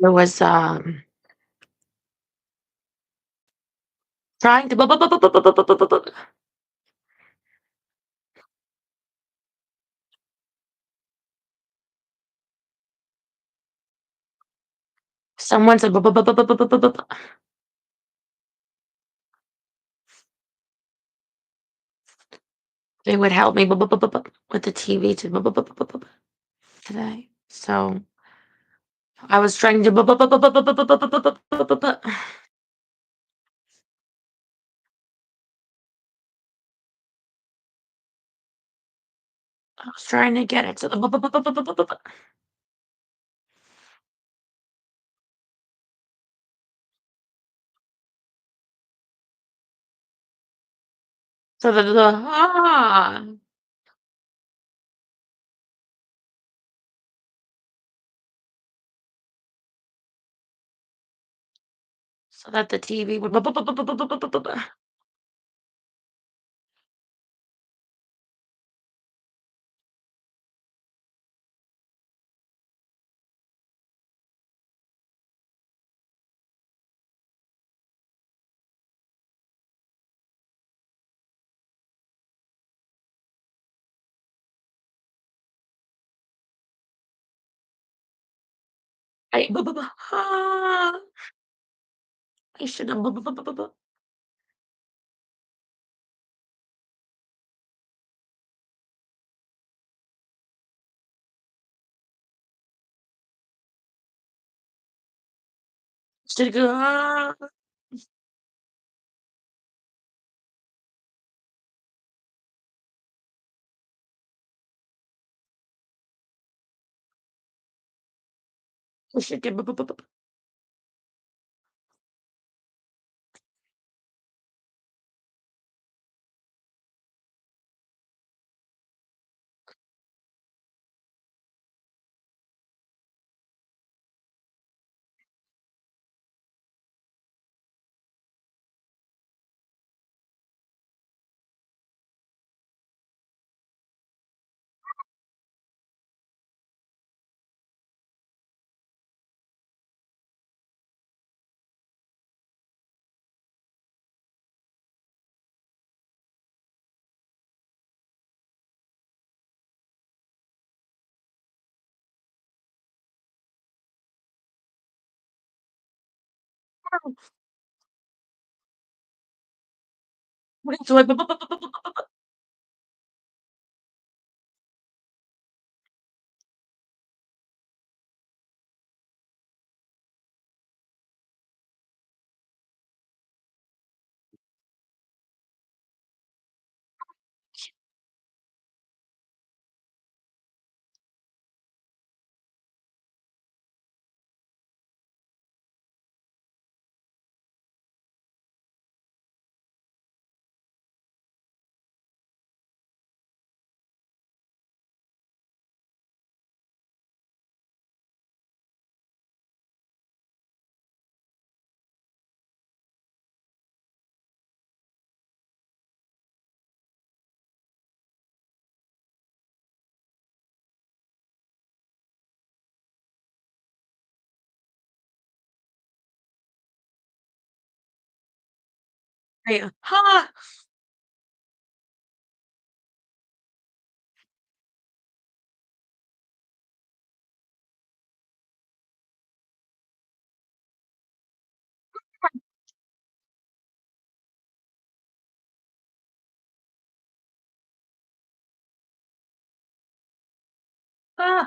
There was, trying to someone said they would help me with the TV to today. So I was trying to I was trying to get it to the so so that the TV would I I should have should go should get ha ha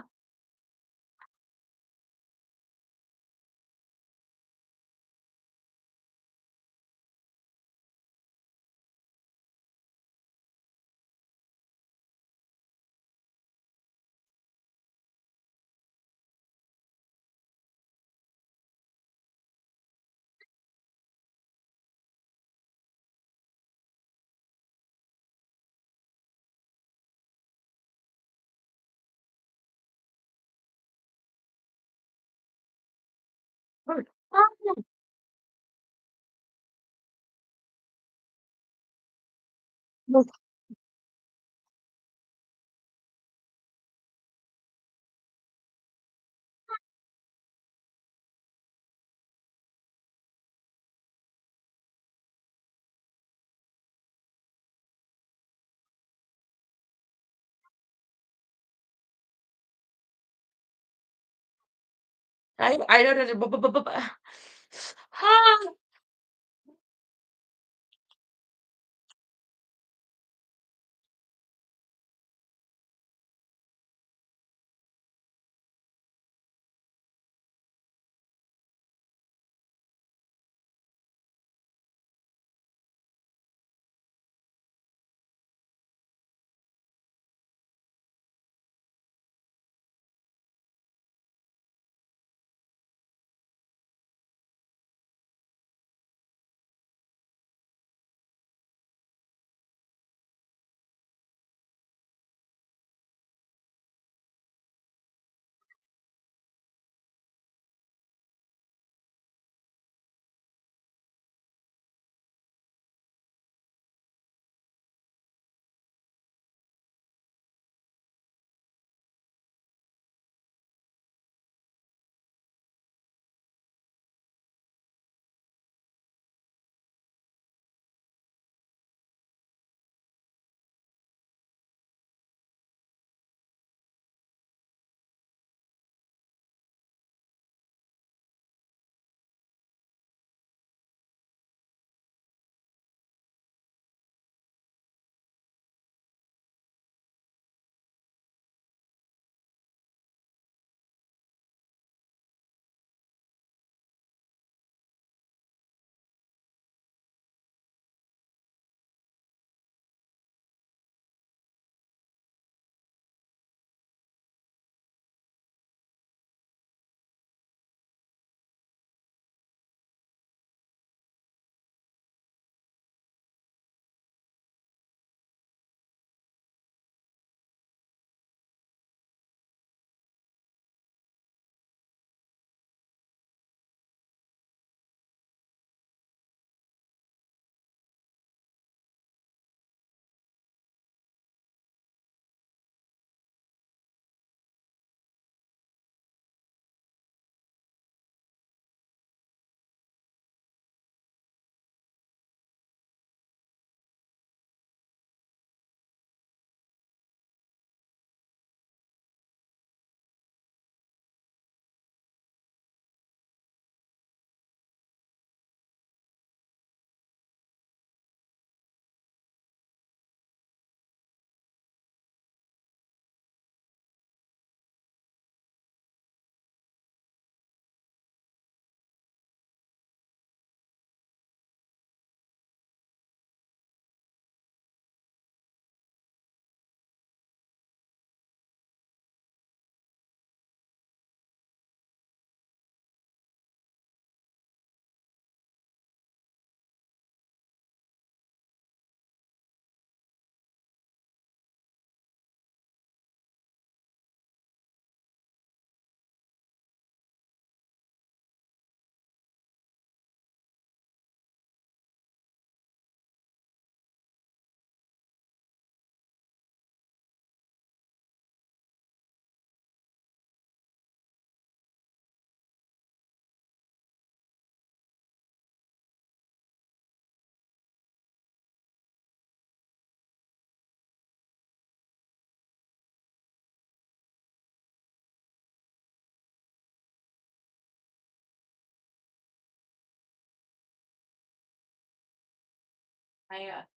I don't know. Ah,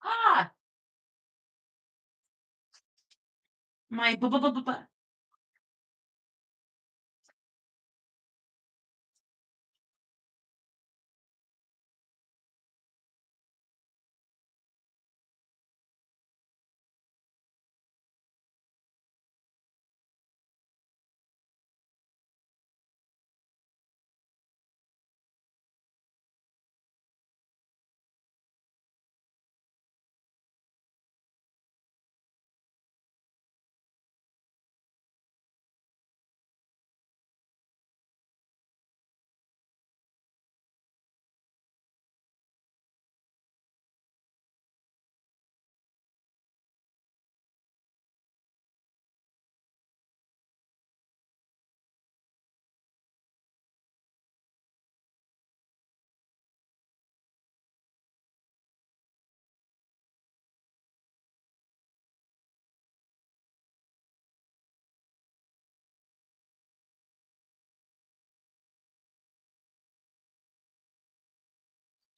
ah, my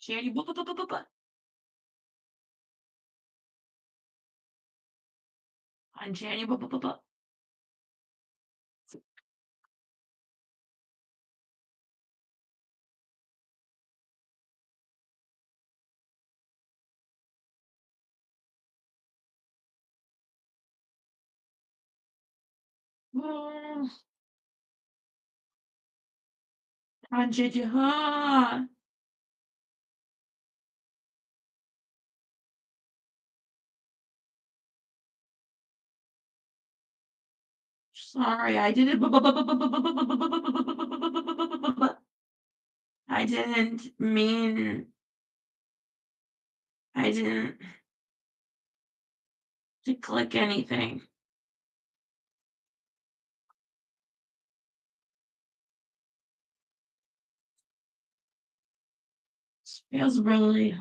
January. On January. On January. Sorry, I didn't. I didn't mean. I didn't to click anything. This feels really.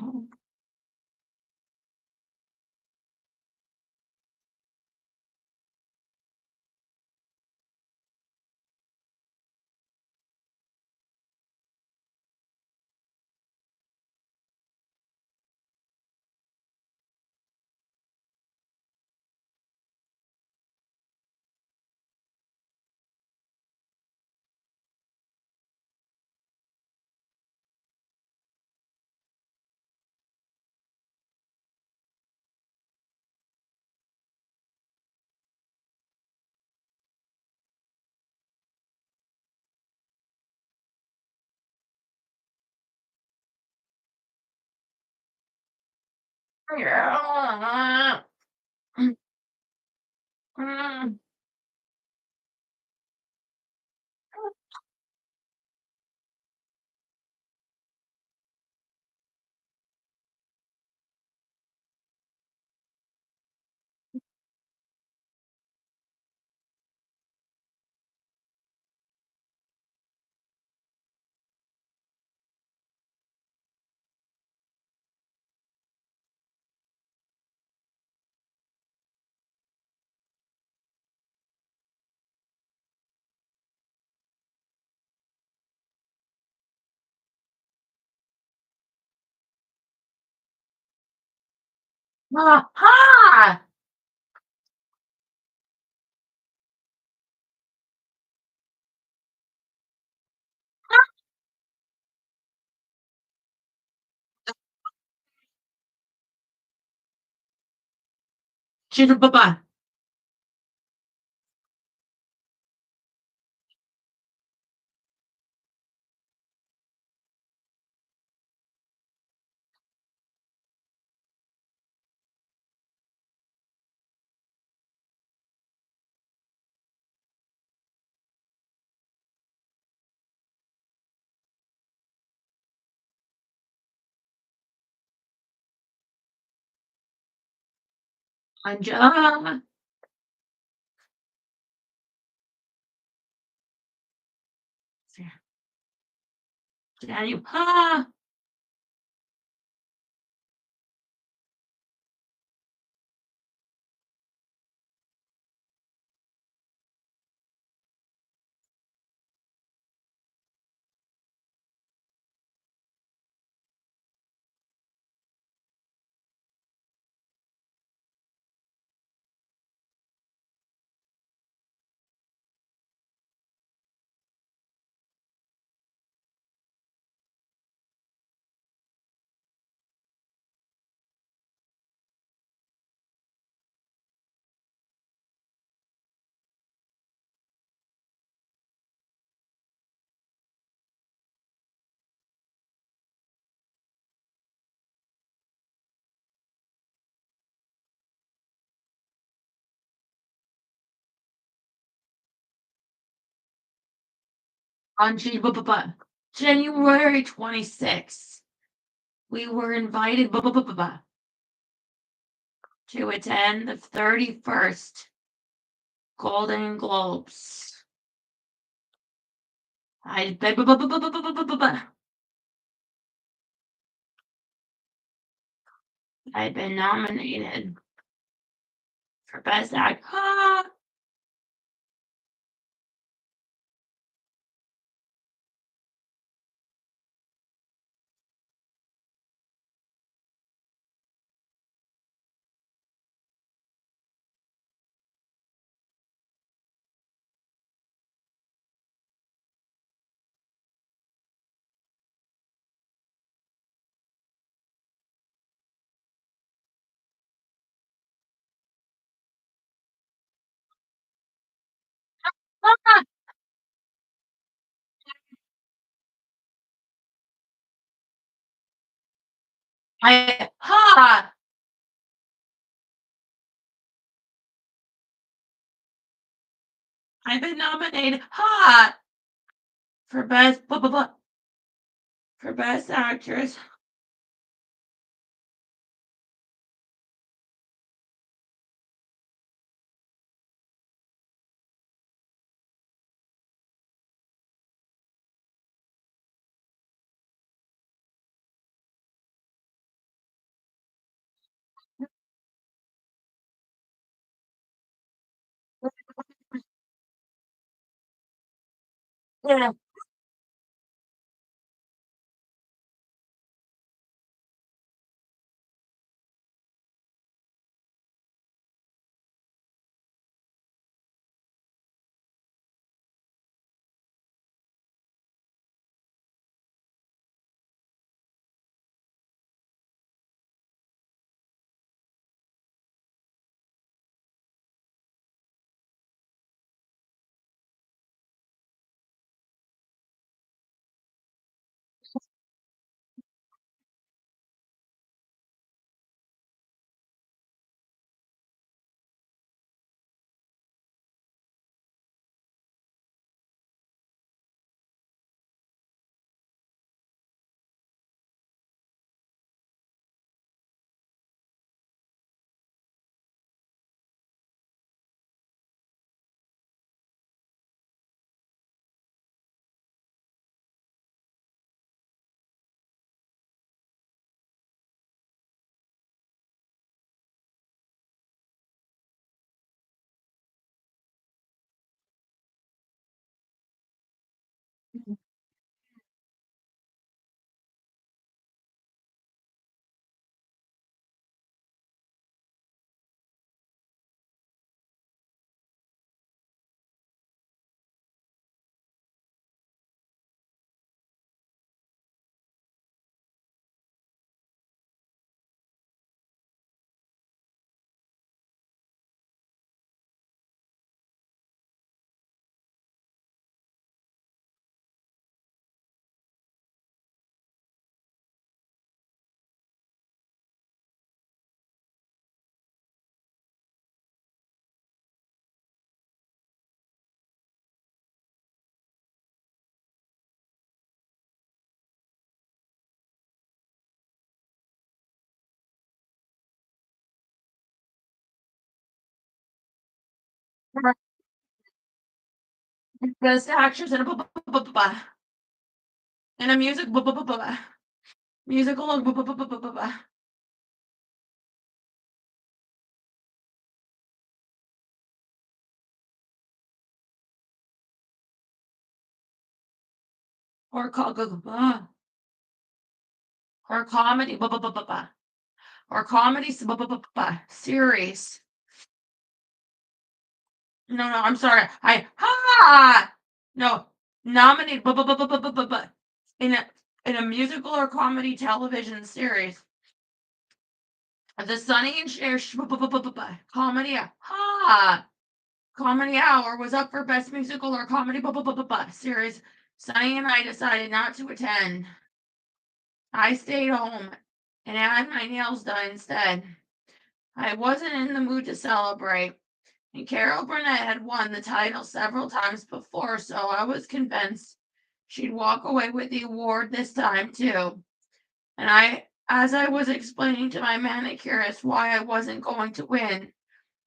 Yeah. Ha! Bye. Anja. Daniel. Ha! On January 26th, we were invited to attend the 31st Golden Globes. I've been nominated for Best Actor. Ah! Ha! I've been nominated ha for best blah blah blah for best actress. Yeah. Best actress in a in a music musical or or comedy or comedy series. No, no, I'm sorry. I ha no nominated in a musical or comedy television series. The Sunny and Cher comedy comedy hour was up for best musical or comedy series. Sunny and I decided not to attend. I stayed home and had my nails done instead. I wasn't in the mood to celebrate. And Carol Burnett had won the title several times before, so I was convinced she'd walk away with the award this time too. And as I was explaining to my manicurist why I wasn't going to win,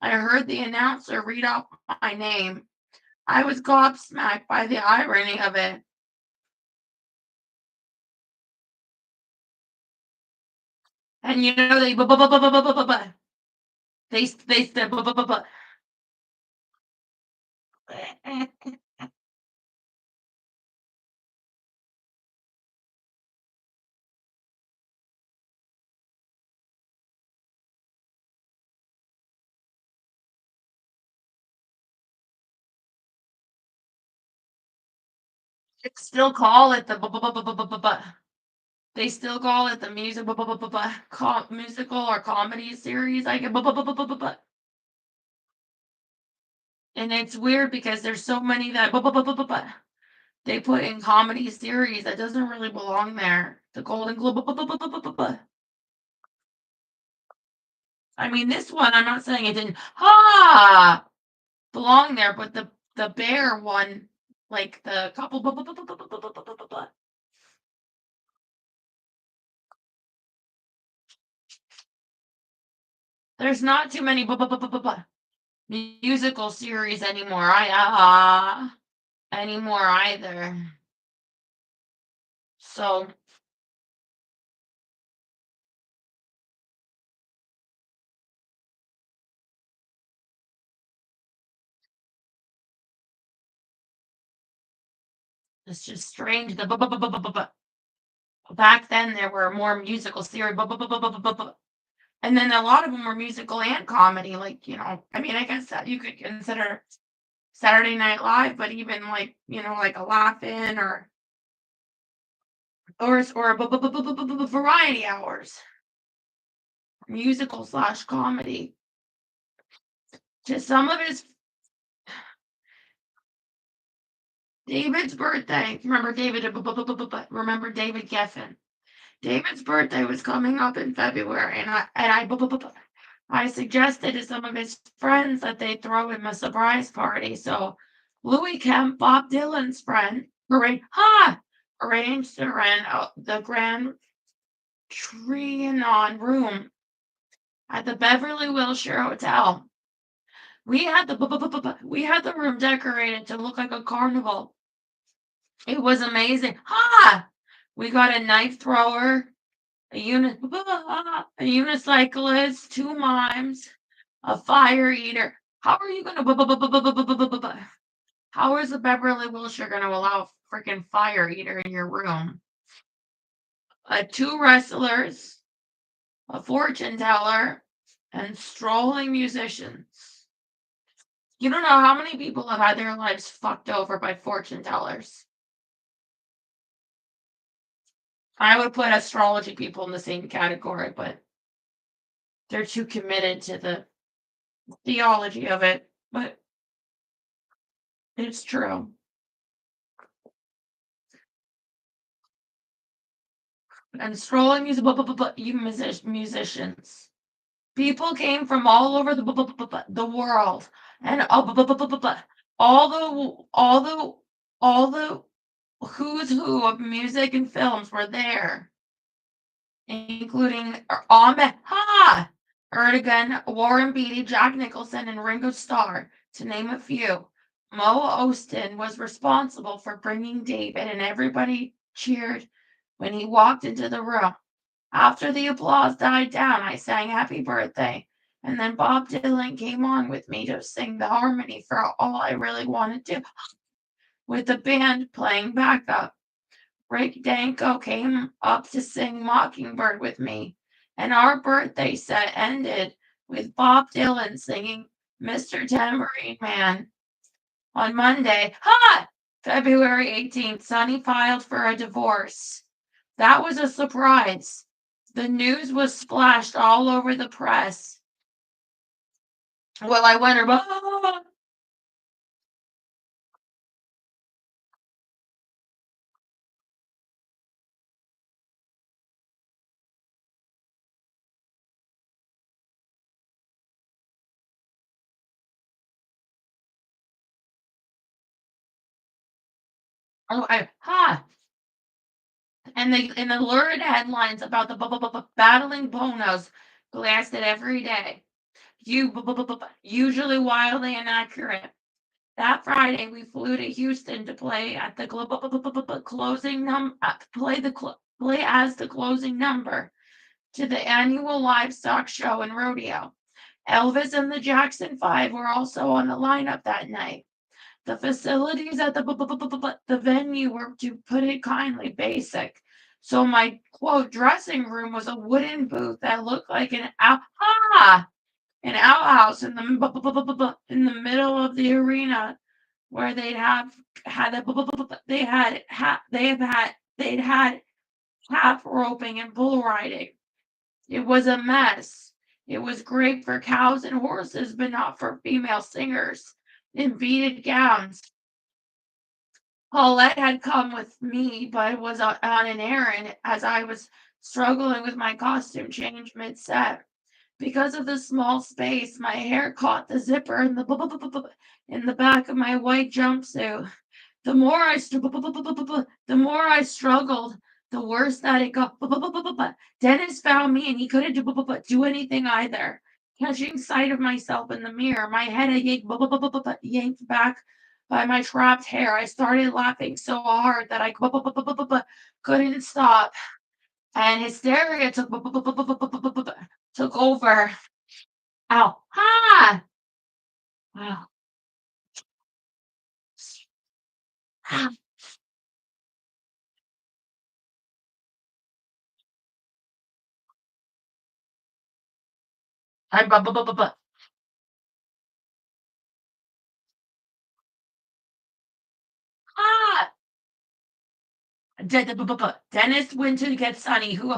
I heard the announcer read off my name. I was gobsmacked by the irony of it. And you know they said they still call it the they still call it the music musical or comedy series. I get And it's weird because there's so many that they put in comedy series that doesn't really belong there. The Golden Globe. I mean, this one, I'm not saying it didn't belong there, but the bear one, like the couple. There's not too many musical series anymore. Anymore either. So it's just strange. The back then there were more musical series, and then a lot of them were musical and comedy. Like, I mean, I guess that you could consider Saturday Night Live, but even like, like a Laugh-In or Variety Hours, musical / comedy. Just some of his David's birthday. Remember David? Remember David Geffen? David's birthday was coming up in February, and I suggested to some of his friends that they throw him a surprise party. So Louis Kemp, Bob Dylan's friend, arranged to rent the Grand Trianon room at the Beverly Wilshire Hotel. We had the room decorated to look like a carnival. It was amazing. We got a knife thrower, a unicyclist, 2 mimes, a fire eater. How are you gonna How is the Beverly Wilshire gonna allow a freaking fire eater in your room? 2 wrestlers, a fortune teller, and strolling musicians. You don't know how many people have had their lives fucked over by fortune tellers. I would put astrology people in the same category, but they're too committed to the theology of it. But it's true. And strolling musicians. People came from all over the world, and all the who's who of music and films were there, including Ahmed Erdogan, Warren Beatty, Jack Nicholson, and Ringo Starr, to name a few. Mo Ostin was responsible for bringing David, and everybody cheered when he walked into the room. After the applause died down, I sang Happy Birthday, and then Bob Dylan came on with me to sing the harmony for All I Really Wanted to, with the band playing backup. Rick Danko came up to sing Mockingbird with me, and our birthday set ended with Bob Dylan singing Mr. Tambourine Man. On Monday, February 18th, Sonny filed for a divorce. That was a surprise. The news was splashed all over the press. Well, I wonder, and the lurid headlines about the battling bonos blasted every day. Usually wildly inaccurate. That Friday, we flew to Houston to play at the closing play as the closing number to the annual livestock show in Rodeo. Elvis and the Jackson 5 were also on the lineup that night. The facilities at the venue were, to put it kindly, basic. So my quote dressing room was a wooden booth that looked like an outhouse in the middle of the arena, where they'd had half roping and bull riding. It was a mess. It was great for cows and horses, but not for female singers. in beaded gowns. Paulette had come with me, but was on an errand as I was struggling with my costume change mid-set. Because of the small space, my hair caught the zipper in the back of my white jumpsuit. The more I struggled, the worse that it got. Dennis found me and he couldn't do anything either. Catching sight of myself in the mirror, my head yanked back by my trapped hair. I started laughing so hard that I couldn't stop, and hysteria took over. Ow! Ha! Wow! I ah! Dennis went to get Sonny, who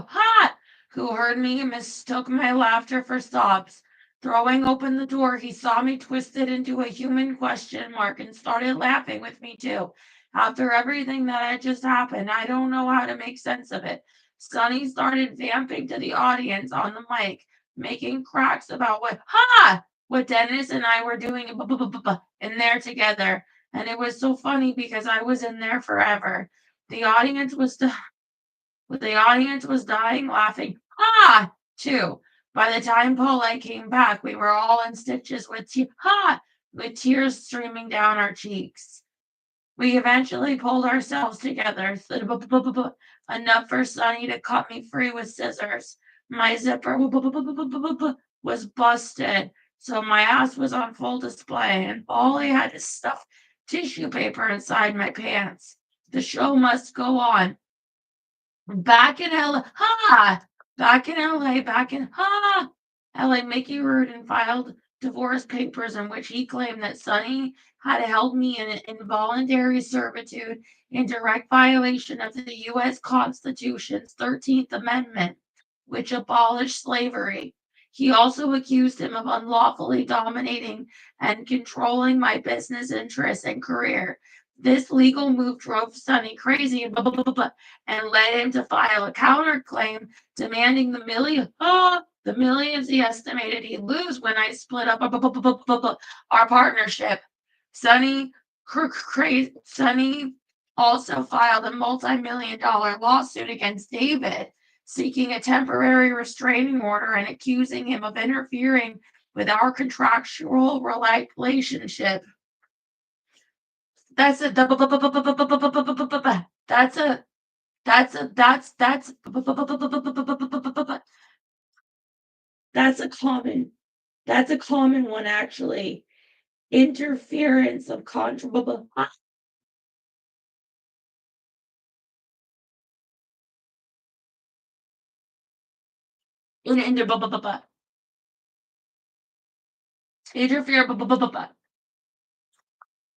heard me and mistook my laughter for sobs. Throwing open the door, he saw me twisted into a human question mark and started laughing with me too. After everything that had just happened, I don't know how to make sense of it. Sonny started vamping to the audience on the mic, making cracks about what Dennis and I were doing in there together. And it was so funny because I was in there forever. The audience was dying laughing. Too. By the time Paulette came back, we were all in stitches with tears streaming down our cheeks. We eventually pulled ourselves together, enough for Sonny to cut me free with scissors. My zipper was busted, so my ass was on full display, and Paulie had to stuff tissue paper inside my pants. The show must go on. Back in LA, LA, Mickey Rudin filed divorce papers in which he claimed that Sonny had held me in involuntary servitude in direct violation of the U.S. Constitution's 13th Amendment, which abolished slavery. He also accused him of unlawfully dominating and controlling my business interests and career. This legal move drove Sonny crazy and led him to file a counterclaim demanding the millions he estimated he'd lose when I split up our partnership. Sonny also filed a multi-million-dollar lawsuit against David, seeking a temporary restraining order and accusing him of interfering with our contractual relationship. That's a common one actually. Interference of controllable interfere.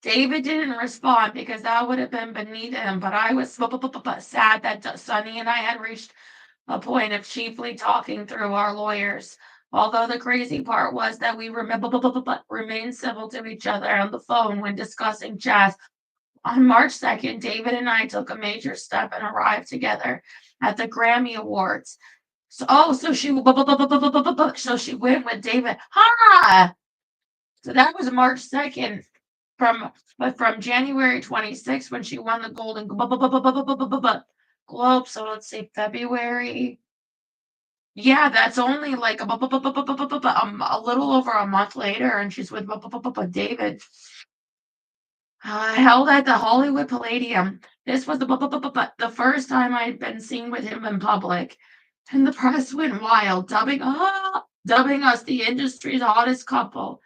David didn't respond because that would have been beneath him, but I was sad that Sonny and I had reached a point of chiefly talking through our lawyers. Although the crazy part was that we remained civil to each other on the phone when discussing Chaz. On March 2nd, David and I took a major step and arrived together at the Grammy Awards. So she went with David. So that was March 2nd. From January 26th when she won the Golden Globe. So let's see, February. Yeah, that's only like a little over a month later, and she's with David. Held at the Hollywood Palladium. This was the first time I'd been seen with him in public, and the press went wild, dubbing us the industry's hottest couple.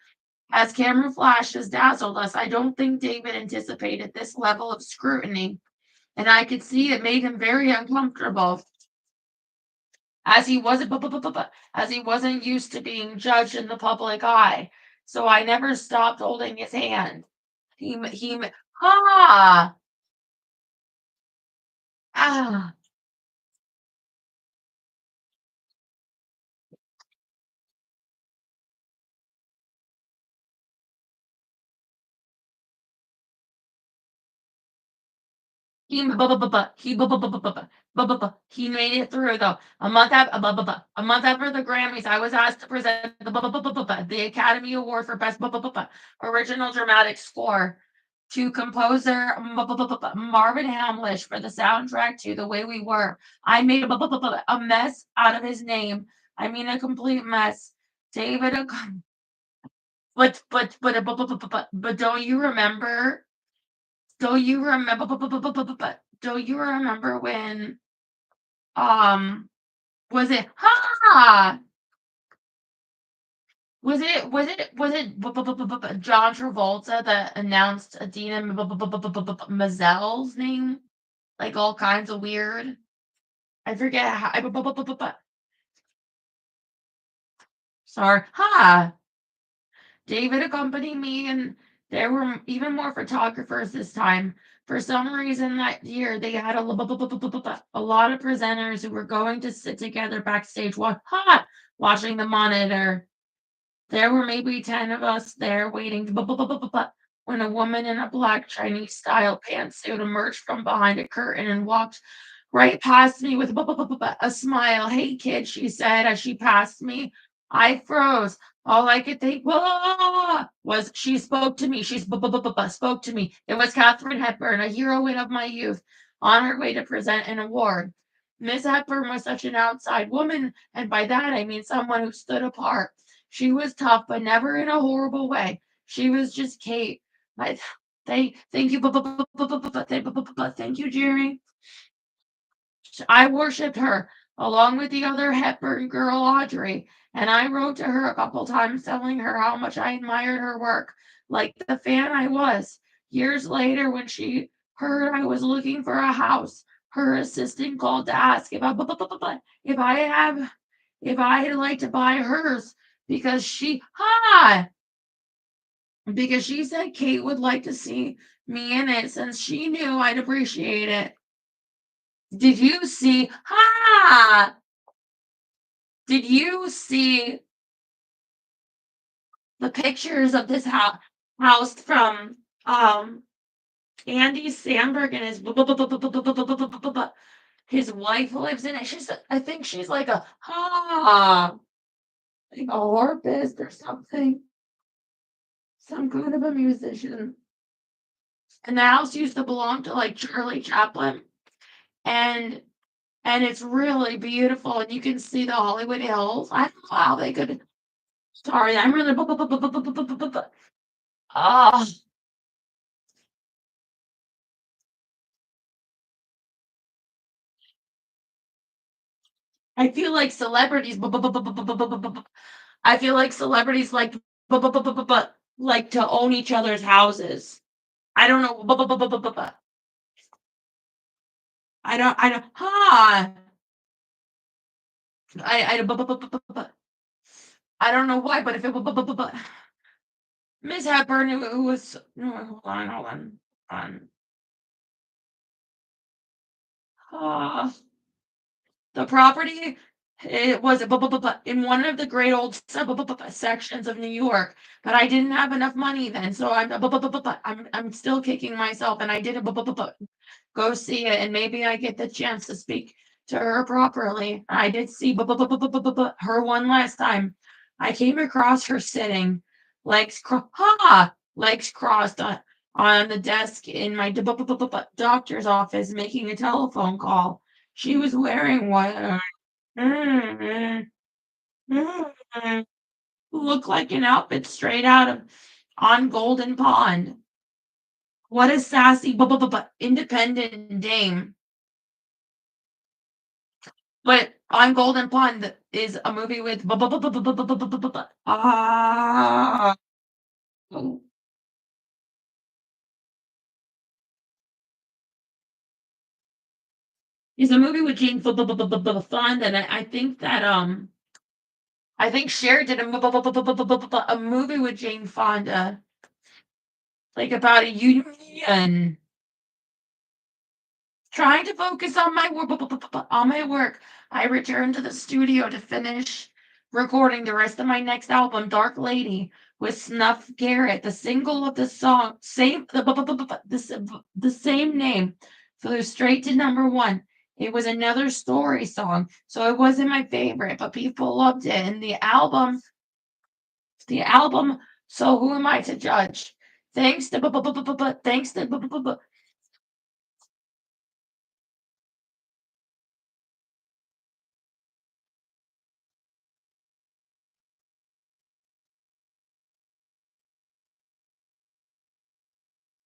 As camera flashes dazzled us, I don't think David anticipated this level of scrutiny, and I could see it made him very uncomfortable, as he wasn't used to being judged in the public eye. So I never stopped holding his hand. He ah ah He made it through though. A month after the Grammys, I was asked to present the Academy Award for Best Original Dramatic Score to composer Marvin Hamlish for the soundtrack to The Way We Were. I made a mess out of his name. I mean, a complete mess. David, but don't you remember? Don't you remember when was it John Travolta that announced Adina Menzel's name? Like all kinds of weird. I forget how. Sorry. David accompanied me, and there were even more photographers this time. For some reason that year, they had a lot of presenters who were going to sit together backstage watching the monitor. There were maybe 10 of us there waiting when a woman in a black Chinese-style pantsuit emerged from behind a curtain and walked right past me with a smile. "Hey, kid," she said as she passed me. I froze. All I could think was she spoke to me. She spoke to me. It was Katharine Hepburn, a heroine of my youth, on her way to present an award. Miss Hepburn was such an outside woman, and by that I mean someone who stood apart. She was tough, but never in a horrible way. She was just Kate. Thank you, thank you, Jerry. I worshipped her along with the other Hepburn girl, Audrey, and I wrote to her a couple times telling her how much I admired her work, like the fan I was. Years later, when she heard I was looking for a house, her assistant called to ask if I'd like to buy hers because she said Kate would like to see me in it since she knew I'd appreciate it. Did you see the pictures of this house from Andy Samberg and his wife lives in it? I think she's like a harpist or something. Some kind of a musician. And the house used to belong to like Charlie Chaplin. And it's really beautiful, and you can see the Hollywood Hills. I don't know how they could. Sorry, I'm really. Oh, I feel like celebrities. I feel like celebrities like to own each other's houses. I don't know. I don't. I don't know why, but if it Miss Hepburn, who was hold on. The property, it was in one of the great old sections of New York, but I didn't have enough money then, so I'm still kicking myself, and I didn't go see it, and maybe I get the chance to speak to her properly. I did see her one last time. I came across her sitting, legs crossed on the desk in my doctor's office, making a telephone call. She was wearing what looked like an outfit straight out of On Golden Pond. What a sassy independent dame. But On Golden Pond is a movie with is a movie with Jane Fonda, and I think that I think Cher did a movie with Jane Fonda, like about a union. Trying to focus on my work, I returned to the studio to finish recording the rest of my next album, Dark Lady, with Snuff Garrett, the single of the song, the same name, flew straight to number one. It was another story song, so it wasn't my favorite, but people loved it. And the album. So who am I to judge? Thanks to thanks to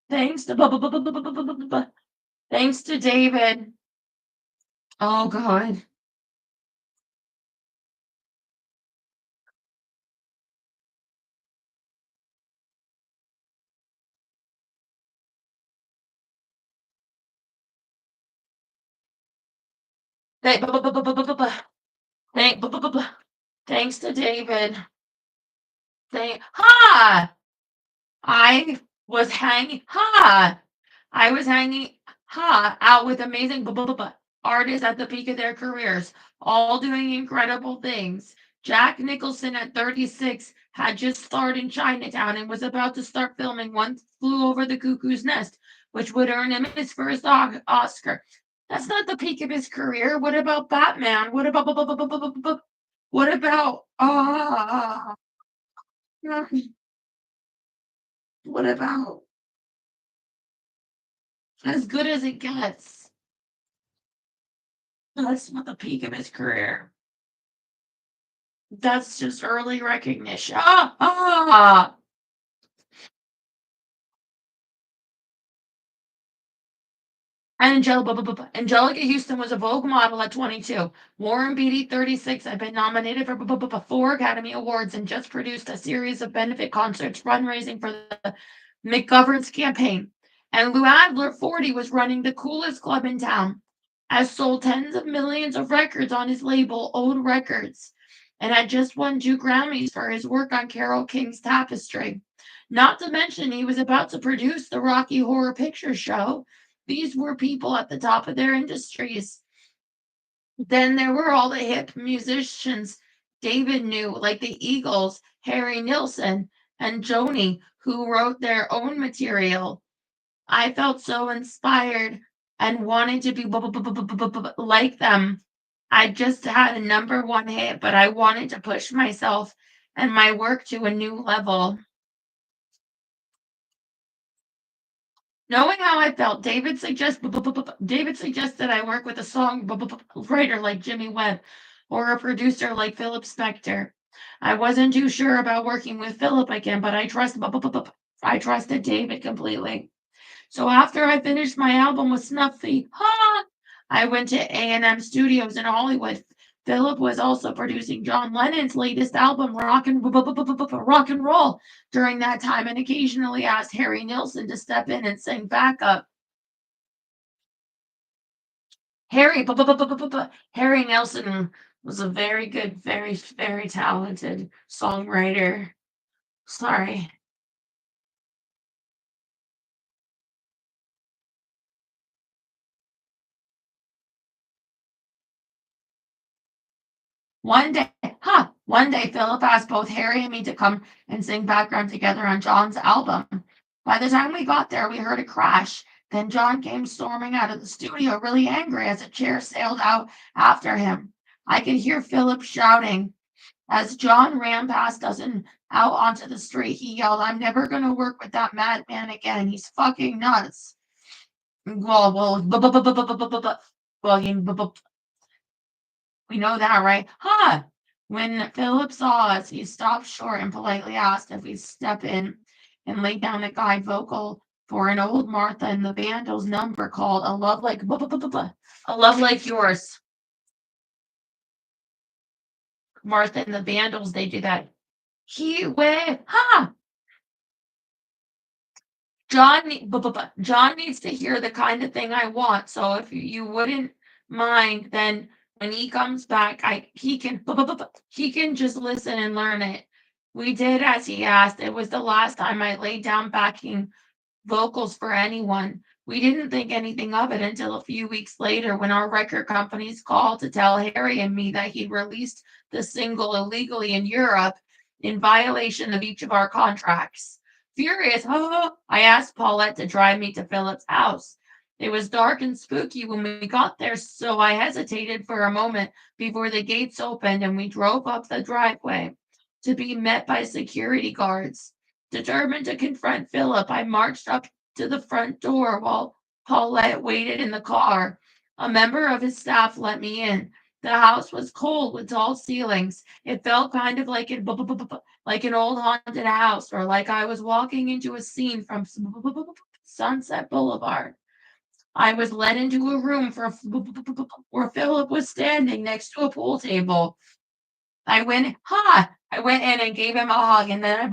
thanks to thanks to David. Oh God. Thank, thank, thanks to David. Ha! I was hanging, ha! I was hanging, out with amazing artists at the peak of their careers, all doing incredible things. Jack Nicholson at 36 had just starred in Chinatown and was about to start filming One Flew Over the Cuckoo's Nest, which would earn him his first Oscar. That's not the peak of his career. What about Batman? What about what about what about As Good as It Gets? That's not the peak of his career. That's just early recognition. Angelica Houston was a Vogue model at 22. Warren Beatty, 36, had been nominated for 4 Academy Awards and just produced a series of benefit concerts fundraising for the McGovern's campaign. And Lou Adler, 40, was running the coolest club in town, has sold tens of millions of records on his label, Old Records, and had just won 2 Grammys for his work on Carole King's Tapestry. Not to mention, he was about to produce the Rocky Horror Picture Show. These were people at the top of their industries. Then there were all the hip musicians David knew, like the Eagles, Harry Nilsson, and Joni, who wrote their own material. I felt so inspired and wanted to be like them. I just had a number one hit, but I wanted to push myself and my work to a new level. Knowing how I felt, David suggested I work with a song writer like Jimmy Webb or a producer like Philip Spector. I wasn't too sure about working with Philip again, but I trusted David completely. So after I finished my album with Snuffy, I went to A&M Studios in Hollywood. Philip was also producing John Lennon's latest album, Rock and Roll, during that time, and occasionally asked Harry Nilsson to step in and sing backup. Harry Nilsson was a very good, very, very talented songwriter. Sorry. One day, Philip asked both Harry and me to come and sing background together on John's album. By the time we got there, we heard a crash. Then John came storming out of the studio, really angry, as a chair sailed out after him. I could hear Philip shouting. As John ran past us and out onto the street, he yelled, "I'm never going to work with that madman again. He's fucking nuts." Well, we know that, right? When Philip saw us, he stopped short and politely asked if we'd step in and lay down a guide vocal for an old Martha and the Vandals number called A Love Like A Love Like Yours. Martha and the Vandals, they do that. John needs to hear the kind of thing I want. So if you wouldn't mind, then when he comes back, he can just listen and learn it. We did as he asked. It was the last time I laid down backing vocals for anyone. We didn't think anything of it until a few weeks later when our record companies called to tell Harry and me that he'd released the single illegally in Europe in violation of each of our contracts. Furious, I asked Paulette to drive me to Philip's house. It was dark and spooky when we got there, so I hesitated for a moment before the gates opened and we drove up the driveway to be met by security guards. Determined to confront Philip, I marched up to the front door while Paulette waited in the car. A member of his staff let me in. The house was cold with tall ceilings. It felt kind of like like an old haunted house, or like I was walking into a scene from Sunset Boulevard. I was led into a room where Philip was standing next to a pool table. I went in and gave him a hug, and then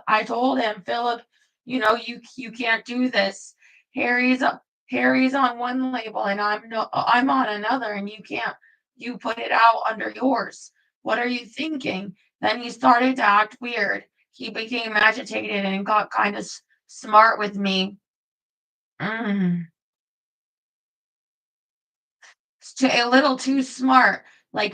I told him, Philip, you can't do this. Harry's Harry's on one label, and I'm on another, and you put it out under yours. What are you thinking? Then he started to act weird. He became agitated and got kind of smart with me. Mm. A little too smart, like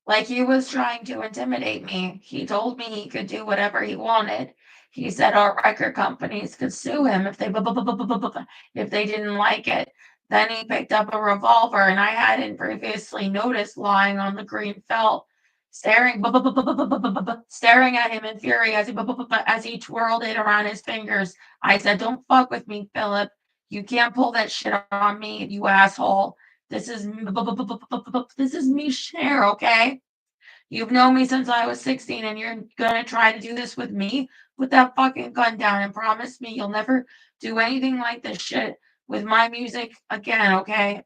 like he was trying to intimidate me. He told me he could do whatever he wanted. He said our record companies could sue him if they didn't like it. Then he picked up a revolver, and I hadn't previously noticed lying on the green felt, staring at him in fury as he twirled it around his fingers. I said, "Don't fuck with me, Philip. You can't pull that shit on me, you asshole. This is me, Cher, okay? You've known me since I was 16, and you're gonna try to do this with me? Put that fucking gun down and promise me you'll never do anything like this shit with my music again, okay?"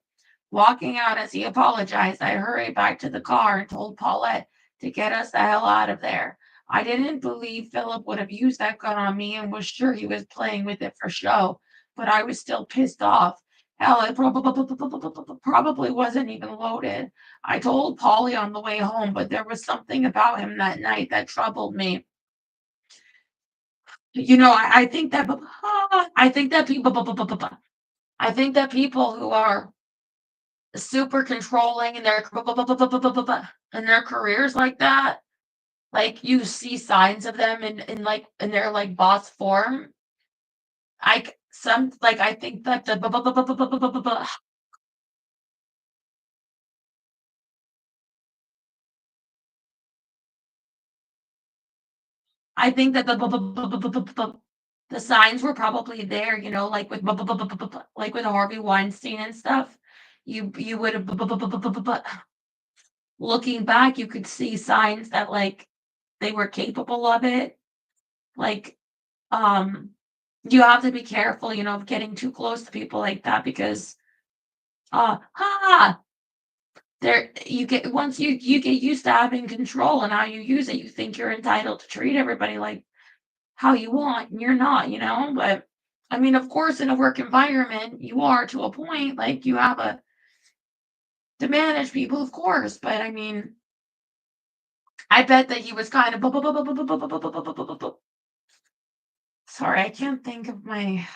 Walking out as he apologized, I hurried back to the car and told Paulette to get us the hell out of there. I didn't believe Philip would have used that gun on me and was sure he was playing with it for show, but I was still pissed off. Hell, it probably wasn't even loaded. I told Polly on the way home, but there was something about him that night that troubled me. I think that people who are super controlling in their careers like that, like you see signs of them in their like boss form. I think that I think that the signs were probably there, like with Harvey Weinstein and stuff. You would have looking back, you could see signs that like they were capable of it. Like, um, you have to be careful, of getting too close to people like that because there you get once you get used to having control and how you use it, you think you're entitled to treat everybody like how you want, and you're not. But I mean, of course, in a work environment, you are to a point, like you have to manage people, of course. But I mean, I bet that he was kind of sorry, I can't think of my.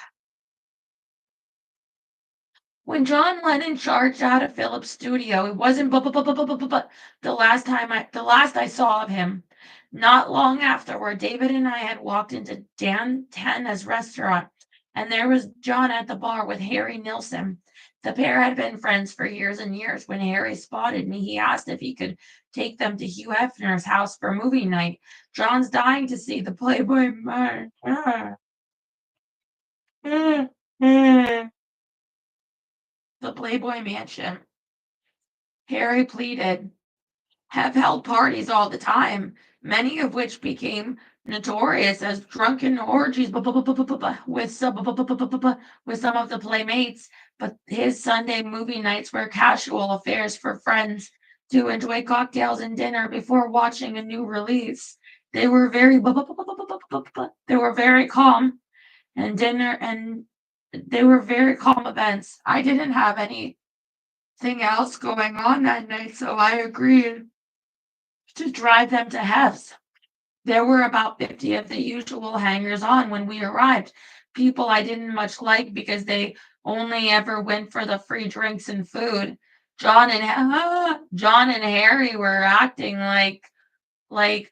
When John Lennon charged out of Philip's studio, it wasn't the last I saw of him. Not long afterward, David and I had walked into Dan Tanna's restaurant, and there was John at the bar with Harry Nilsson. The pair had been friends for years and years. When Harry spotted me, he asked if he could take them to Hugh Hefner's house for movie night. John's dying to see the Playboy man. The Playboy Mansion. Harry pleaded, have held parties all the time, many of which became notorious as drunken orgies with some of the playmates, but his Sunday movie nights were casual affairs for friends to enjoy cocktails and dinner before watching a new release. They were very calm and dinner and they were very calm events. I didn't have anything else going on that night, so I agreed to drive them to Hef's. There were about 50 of the usual hangers on when we arrived, people I didn't much like because they only ever went for the free drinks and food. John and Harry were acting like they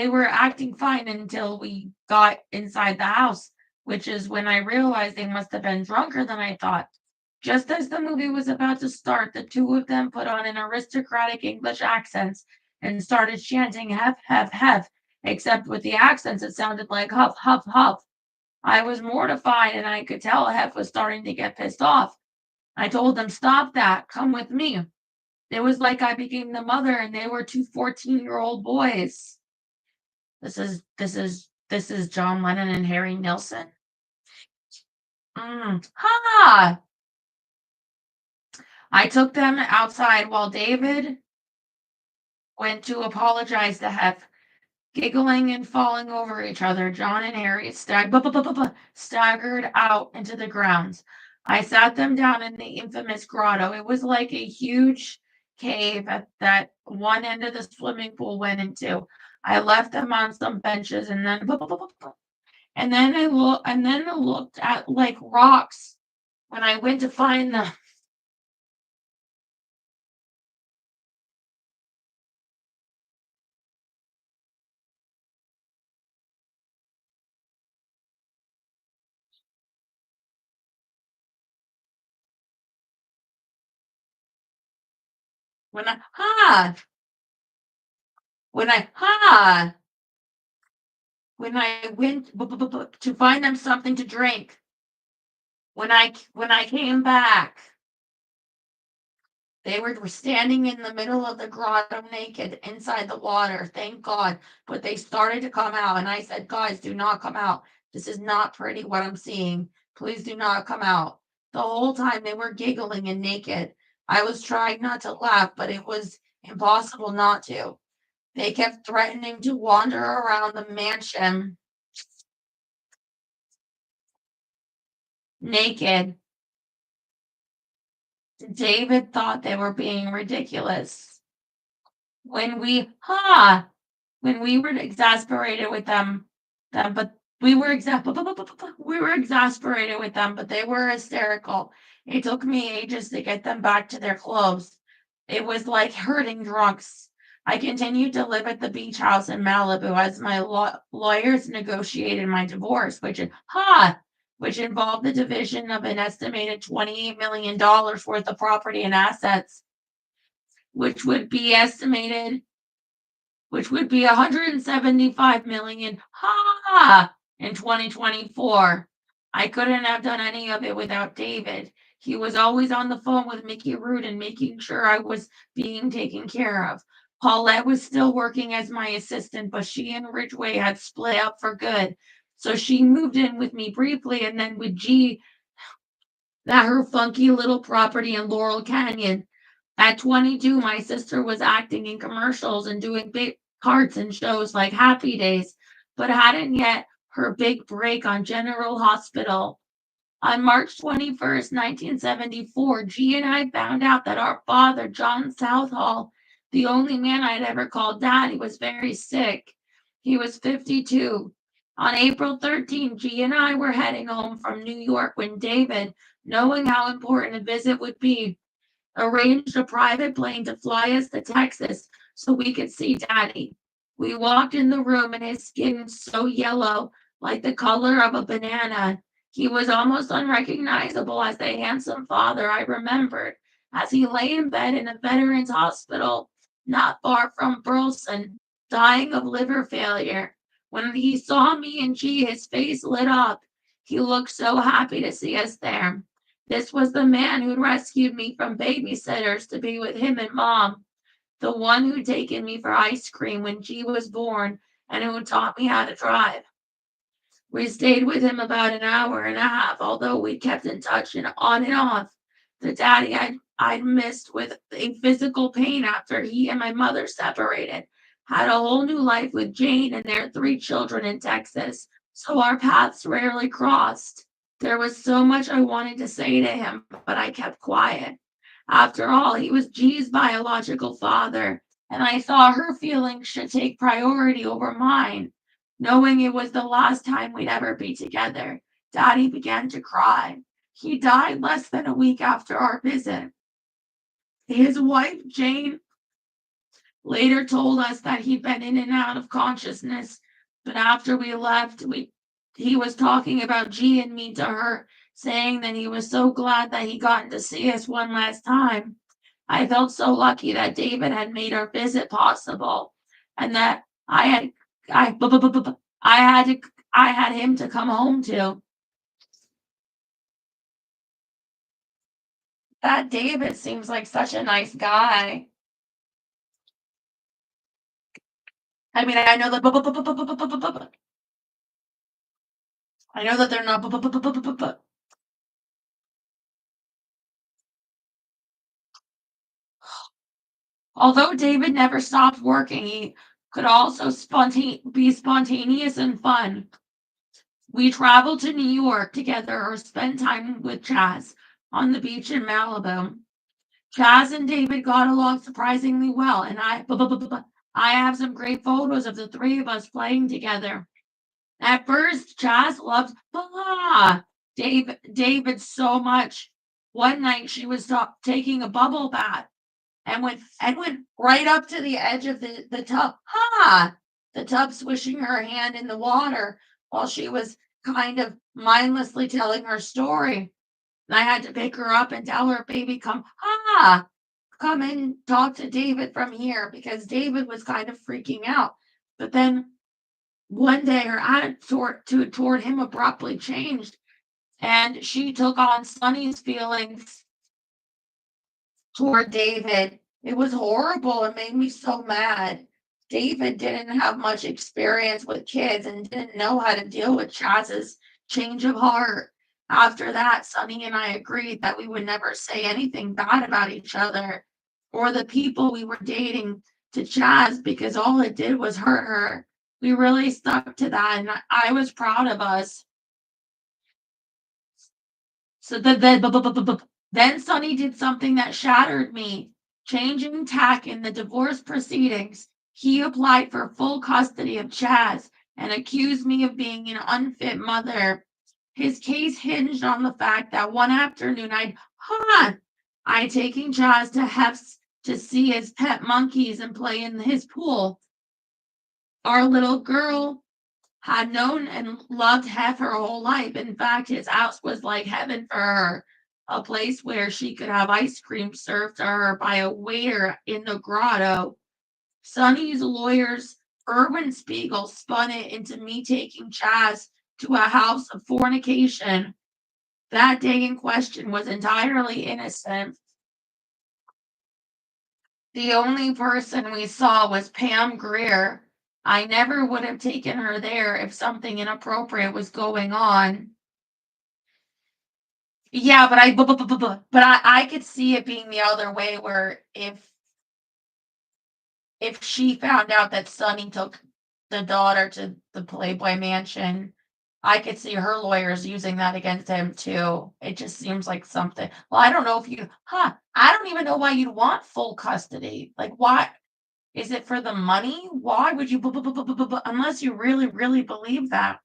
were acting fine until we got inside the house. which is when I realized they must have been drunker than I thought. Just as the movie was about to start, the two of them put on an aristocratic English accents and started chanting hef, hef, hef, except with the accents it sounded like huff, huff, huff. I was mortified and I could tell Hef was starting to get pissed off. I told them, stop that, come with me. It was like I became the mother and they were two 14-year-old boys. This is John Lennon and Harry Nilsson. Ha! I took them outside while David went to apologize to Hef, giggling and falling over each other. John and Harry staggered out into the grounds. I sat them down in the infamous grotto. It was like a huge cave that one end of the swimming pool went into. I left them on some benches and then I looked at like rocks when I went to find them. When I went to find them something to drink. When I came back, they were standing in the middle of the grotto naked inside the water. Thank God. But they started to come out, and I said, guys, do not come out. This is not pretty what I'm seeing. Please do not come out. The whole time they were giggling and naked. I was trying not to laugh, but it was impossible not to. They kept threatening to wander around the mansion naked. David thought they were being ridiculous. When we were exasperated with them, but we were exasperated with them, but they were hysterical. It took me ages to get them back to their clothes. It was like herding drunks. I continued to live at the beach house in Malibu as my lawyers negotiated my divorce, which involved the division of an estimated $28 million worth of property and assets, which would be $175 million in 2024. I couldn't have done any of it without David. He was always on the phone with Mickey Root and making sure I was being taken care of. Paulette was still working as my assistant, but she and Ridgway had split up for good. So she moved in with me briefly, and then with G, at her funky little property in Laurel Canyon. At 22, my sister was acting in commercials and doing big parts in shows like Happy Days, but hadn't yet her big break on General Hospital. On March 21st, 1974, G and I found out that our father, John Southall, the only man I'd ever called Daddy, was very sick. He was 52. On April 13th, G and I were heading home from New York when David, knowing how important a visit would be, arranged a private plane to fly us to Texas so we could see Daddy. We walked in the room and his skin was so yellow, like the color of a banana. He was almost unrecognizable as the handsome father I remembered as he lay in bed in a veterans hospital not far from Burleson, dying of liver failure. When he saw me and G, his face lit up. He looked so happy to see us there. This was the man who'd rescued me from babysitters to be with him and Mom, the one who'd taken me for ice cream when G was born and who taught me how to drive. We stayed with him about an hour and a half, although we kept in touch and on and off. The daddy I'd missed with a physical pain after he and my mother separated had a whole new life with Jane and their 3 children in Texas, so our paths rarely crossed. There was so much I wanted to say to him, but I kept quiet. After all, he was G's biological father, and I thought her feelings should take priority over mine. Knowing it was the last time we'd ever be together, Daddy began to cry. He died less than a week after our visit. His wife, Jane, later told us that he'd been in and out of consciousness, but after we left, he was talking about G and me to her, saying that he was so glad that he got to see us one last time. I felt so lucky that David had made our visit possible, and that I had him to come home to. That David seems like such a nice guy. I mean, I know that they're not. Although David never stopped working, he could also be spontaneous and fun. We traveled to New York together or spent time with Chaz on the beach in Malibu. Chaz and David got along surprisingly well, and I have some great photos of the three of us playing together. At first, Chaz loved David so much. One night, she was taking a bubble bath and went right up to the edge of the tub. The tub swishing her hand in the water while she was kind of mindlessly telling her story. And I had to pick her up and tell her, baby, come and talk to David from here, because David was kind of freaking out. But then one day her attitude toward him abruptly changed, and she took on Sonny's feelings toward David. It was horrible. It made me so mad. David didn't have much experience with kids and didn't know how to deal with Chaz's change of heart. After that, Sonny and I agreed that we would never say anything bad about each other or the people we were dating to Chaz, because all it did was hurt her. We really stuck to that, and I was proud of us. So then Sonny did something that shattered me. Changing tack in the divorce proceedings, he applied for full custody of Chaz and accused me of being an unfit mother. His case hinged on the fact that one afternoon I'd taken Chaz to Hef's to see his pet monkeys and play in his pool. Our little girl had known and loved Hef her whole life. In fact, his house was like heaven for her, a place where she could have ice cream served to her by a waiter in the grotto. Sonny's lawyers, Erwin Spiegel, spun it into me taking Chaz to a house of fornication. That day in question was entirely innocent. The only person we saw was Pam Greer. I never would have taken her there if something inappropriate was going on. Yeah, but I could see it being the other way, where if she found out that Sonny took the daughter to the Playboy Mansion, I could see her lawyers using that against him too. It just seems like something. Well, I don't know if I don't even know why you'd want full custody. Like, why? Is it for the money? Why would you, unless you really, really believe that?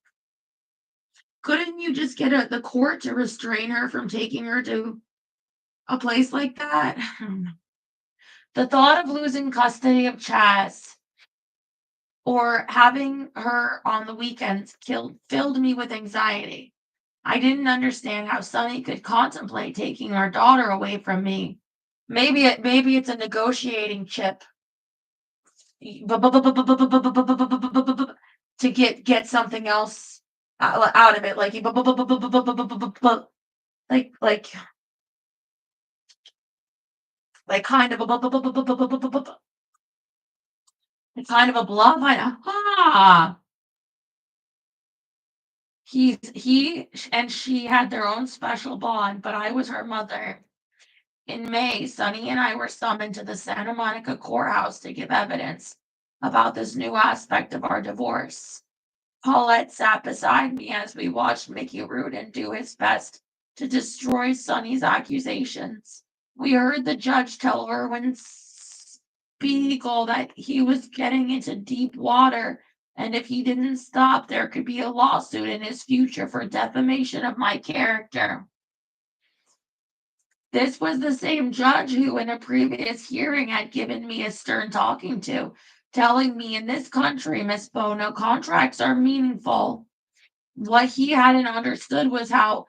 Couldn't you just get the court to restrain her from taking her to a place like that? The thought of losing custody of Chaz or having her on the weekends filled me with anxiety. I didn't understand how Sonny could contemplate taking our daughter away from me. Maybe it's a negotiating chip to get something else out of it, like kind of a bluff. He and she had their own special bond, but I was her mother. In May, Sonny and I were summoned to the Santa Monica courthouse to give evidence about this new aspect of our divorce. Paulette sat beside me as we watched Mickey Rudin do his best to destroy Sonny's accusations. We heard the judge tell Erwin Spiegel that he was getting into deep water, and if he didn't stop, there could be a lawsuit in his future for defamation of my character. This was the same judge who, in a previous hearing, had given me a stern talking to, telling me, in this country, Miss Bono, contracts are meaningful. What he hadn't understood was how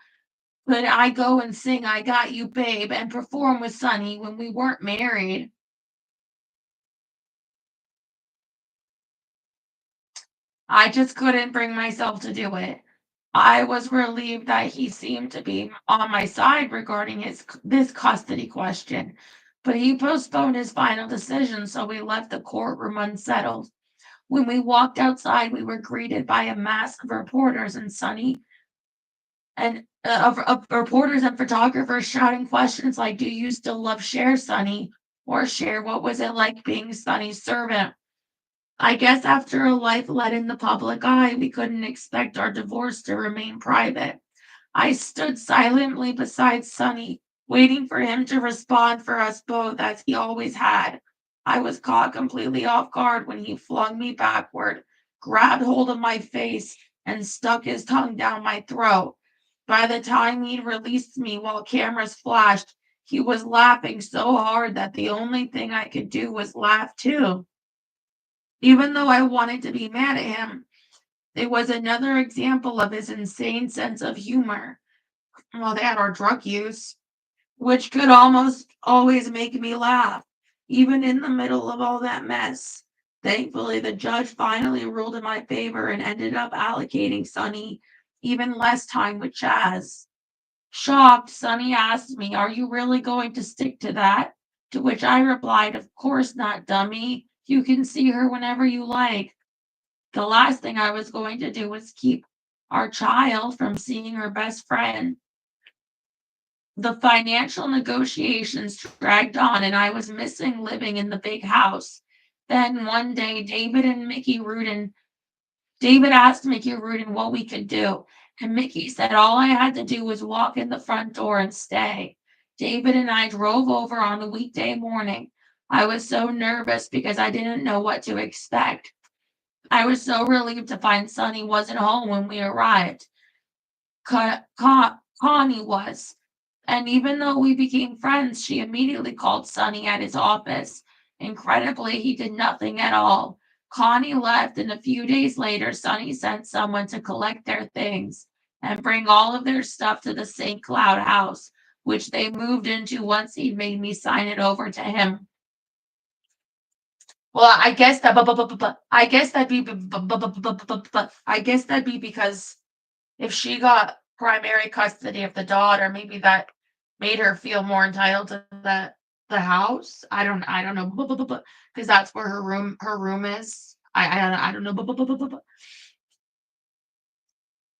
could I go and sing I Got You, Babe, and perform with Sonny when we weren't married. I just couldn't bring myself to do it. I was relieved that he seemed to be on my side regarding this custody question, but he postponed his final decision, so we left the courtroom unsettled. When we walked outside, we were greeted by a mass of reporters and Sonny and of reporters and photographers shouting questions like, "Do you still love Cher, Sonny?" Or Cher, "What was it like being Sonny's servant?" I guess after a life led in the public eye, we couldn't expect our divorce to remain private. I stood silently beside Sonny, waiting for him to respond for us both, as he always had. I was caught completely off guard when he flung me backward, grabbed hold of my face, and stuck his tongue down my throat. By the time he'd released me while cameras flashed, he was laughing so hard that the only thing I could do was laugh too. Even though I wanted to be mad at him, it was another example of his insane sense of humor. Well, that or drug use, which could almost always make me laugh, even in the middle of all that mess. Thankfully, the judge finally ruled in my favor and ended up allocating Sonny even less time with Chaz. Shocked, Sonny asked me, "Are you really going to stick to that?" To which I replied, "Of course not, dummy. You can see her whenever you like." The last thing I was going to do was keep our child from seeing her best friend. The financial negotiations dragged on, and I was missing living in the big house. Then one day, David asked Mickey Rudin what we could do, and Mickey said all I had to do was walk in the front door and stay. David and I drove over on a weekday morning. I was so nervous because I didn't know what to expect. I was so relieved to find Sonny wasn't home when we arrived. Connie was. And even though we became friends, she immediately called Sonny at his office. Incredibly, he did nothing at all. Connie left, and a few days later, Sonny sent someone to collect their things and bring all of their stuff to the St. Cloud house, which they moved into once he'd made me sign it over to him. Well, I guess that, I guess that'd be, I guess that'd be because if she got primary custody of the daughter, maybe that made her feel more entitled to the house. I don't know, because that's where her room is. I don't know.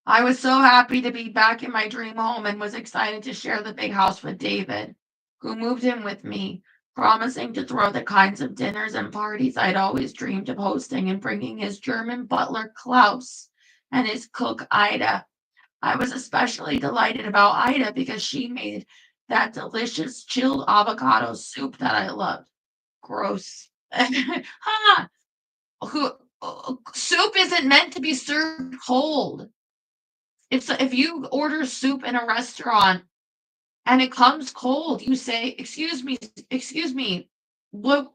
I was so happy to be back in my dream home and was excited to share the big house with David, who moved in with me, promising to throw the kinds of dinners and parties I'd always dreamed of hosting, and bringing his German butler Klaus and his cook Ida. I was especially delighted about Ida because she made that delicious chilled avocado soup that I loved. Gross. Huh. Who, soup isn't meant to be served cold. If you order soup in a restaurant and it comes cold, you say, excuse me, what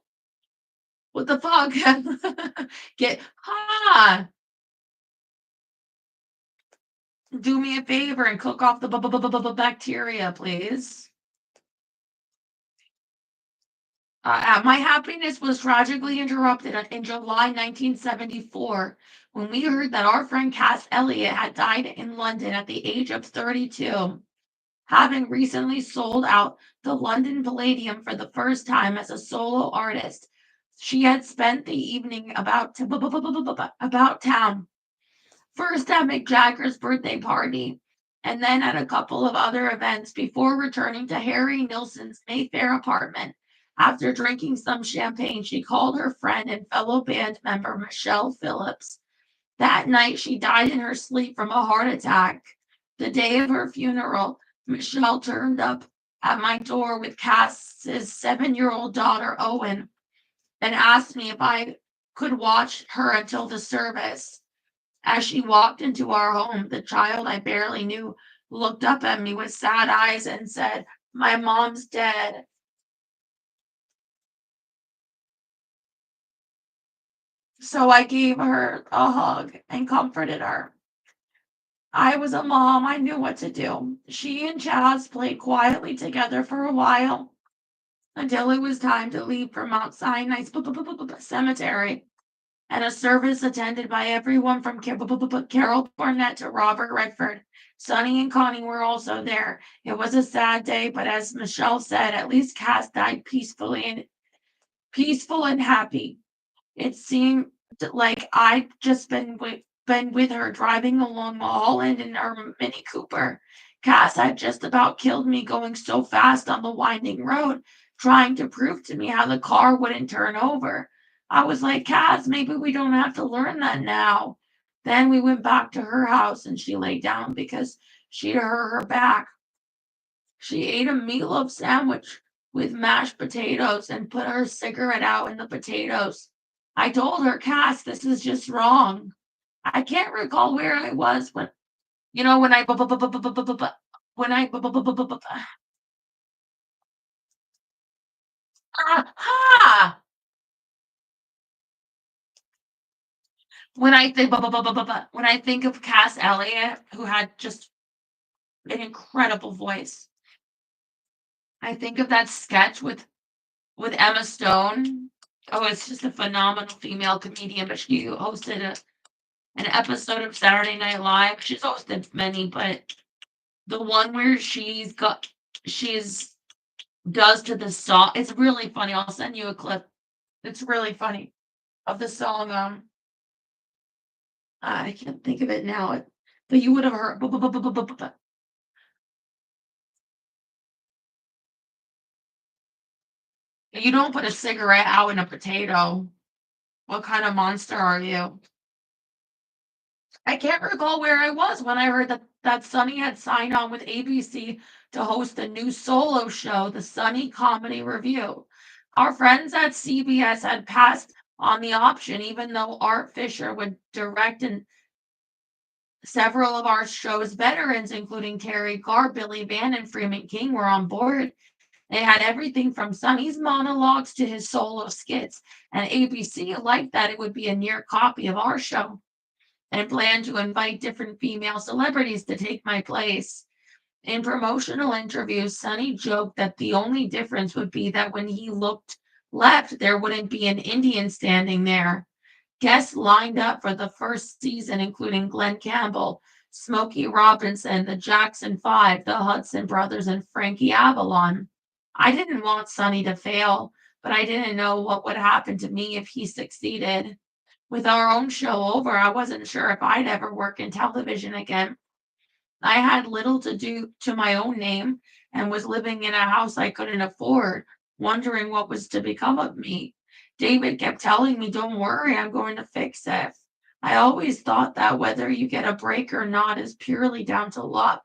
the fuck?" Get do me a favor and cook off the bacteria, please. My happiness was tragically interrupted in July 1974 when we heard that our friend Cass Elliot had died in London at the age of 32, having recently sold out the London Palladium for the first time as a solo artist. She had spent the evening about town, first at Mick Jagger's birthday party, and then at a couple of other events before returning to Harry Nilsson's Mayfair apartment. After drinking some champagne, she called her friend and fellow band member Michelle Phillips. That night, she died in her sleep from a heart attack. The day of her funeral, Michelle turned up at my door with Cass's 7-year-old daughter, Owen, and asked me if I could watch her until the service. As she walked into our home, the child I barely knew looked up at me with sad eyes and said, "My mom's dead." So I gave her a hug and comforted her. I was a mom, I knew what to do. She and Chaz played quietly together for a while until it was time to leave for Mount Sinai Cemetery, and a service attended by everyone from Carol Burnett to Robert Redford. Sonny and Connie were also there. It was a sad day, but as Michelle said, at least Cass died peaceful and happy. It seemed like I'd just been with her driving along Mulholland in our Mini Cooper. Cass had just about killed me going so fast on the winding road, trying to prove to me how the car wouldn't turn over. I was like, Cass, maybe we don't have to learn that now. Then we went back to her house and she lay down because she'd hurt her back. She ate a meatloaf sandwich with mashed potatoes and put her cigarette out in the potatoes. I told her, Cass, this is just wrong. I can't recall where I was when, when I, when I, when I think, when I think of Cass Elliot, who had just an incredible voice, I think of that sketch with Emma Stone. Oh, it's just a phenomenal female comedian, but she hosted an episode of Saturday Night Live. She's hosted many, but the one where she's does to the song. It's really funny. I'll send you a clip. It's really funny of the song. I can't think of it now, but you would have heard. You don't put a cigarette out in a potato. What kind of monster are you? I can't recall where I was when I heard that Sonny had signed on with ABC to host a new solo show, the Sonny Comedy Review. Our friends at CBS had passed on the option, even though Art Fisher would direct, and several of our show's veterans, including Terry Garr, Billy Van, and Freeman King, were on board. They had everything from Sonny's monologues to his solo skits, and ABC liked that it would be a near copy of our show and planned to invite different female celebrities to take my place. In promotional interviews, Sonny joked that the only difference would be that when he looked left, there wouldn't be an Indian standing there. Guests lined up for the first season, including Glenn Campbell, Smokey Robinson, the Jackson Five, the Hudson Brothers, and Frankie Avalon. I didn't want Sonny to fail, but I didn't know what would happen to me if he succeeded. With our own show over, I wasn't sure if I'd ever work in television again. I had little to do to my own name and was living in a house I couldn't afford, wondering what was to become of me. David kept telling me, don't worry, I'm going to fix it. I always thought that whether you get a break or not is purely down to luck.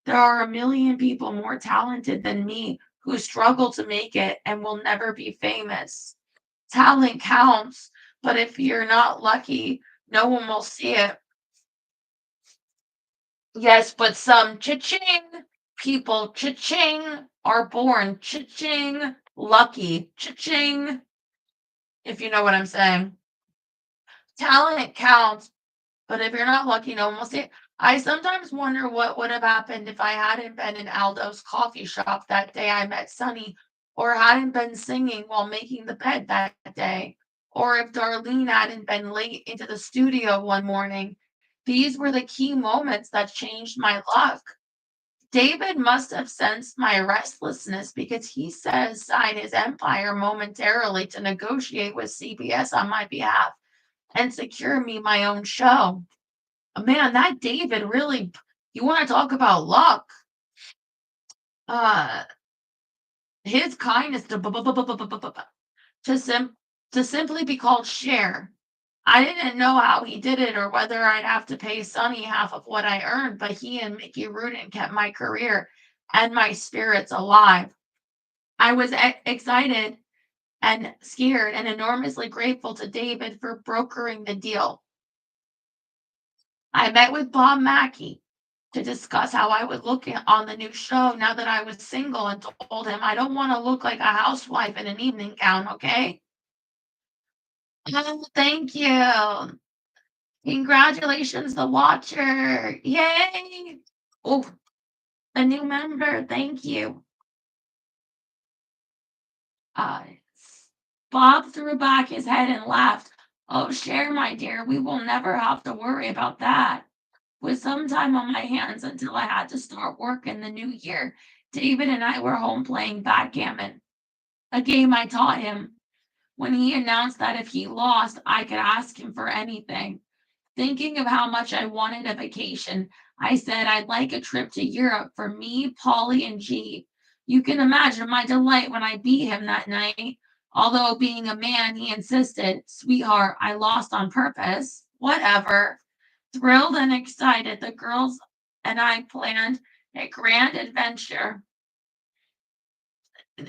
There are a million people more talented than me who struggle to make it and will never be famous. Talent counts, but if you're not lucky, no one will see it. Yes, but some cha-ching people, cha-ching, are born cha-ching, lucky, cha-ching, if you know what I'm saying. Talent counts, but if you're not lucky, no one will see it. I sometimes wonder what would have happened if I hadn't been in Aldo's coffee shop that day I met Sonny, or hadn't been singing while making the bed that day, or if Darlene hadn't been late into the studio one morning. These were the key moments that changed my luck. David must have sensed my restlessness because he says sign his empire momentarily to negotiate with CBS on my behalf and secure me my own show. Man, that David really, you want to talk about luck? Uh, his kindness to simply be called Cher. I didn't know how he did it or whether I'd have to pay Sonny half of what I earned, but he and Mickey Rudin kept my career and my spirits alive. I was excited and scared and enormously grateful to David for brokering the deal. I met with Bob Mackey to discuss how I would look on the new show now that I was single, and told him I don't want to look like a housewife in an evening gown, okay? Oh, thank you. Congratulations, the watcher. Yay. Oh, a new member. Thank you. Uh, Bob threw back his head and laughed. Oh, Cher, my dear, we will never have to worry about that. With some time on my hands until I had to start work in the new year, David and I were home playing backgammon, a game I taught him. When he announced that if he lost, I could ask him for anything. Thinking of how much I wanted a vacation, I said I'd like a trip to Europe for me, Polly, and G. You can imagine my delight when I beat him that night. Although, being a man, he insisted, Sweetheart, I lost on purpose. Whatever. Thrilled and excited, the girls and I planned a grand adventure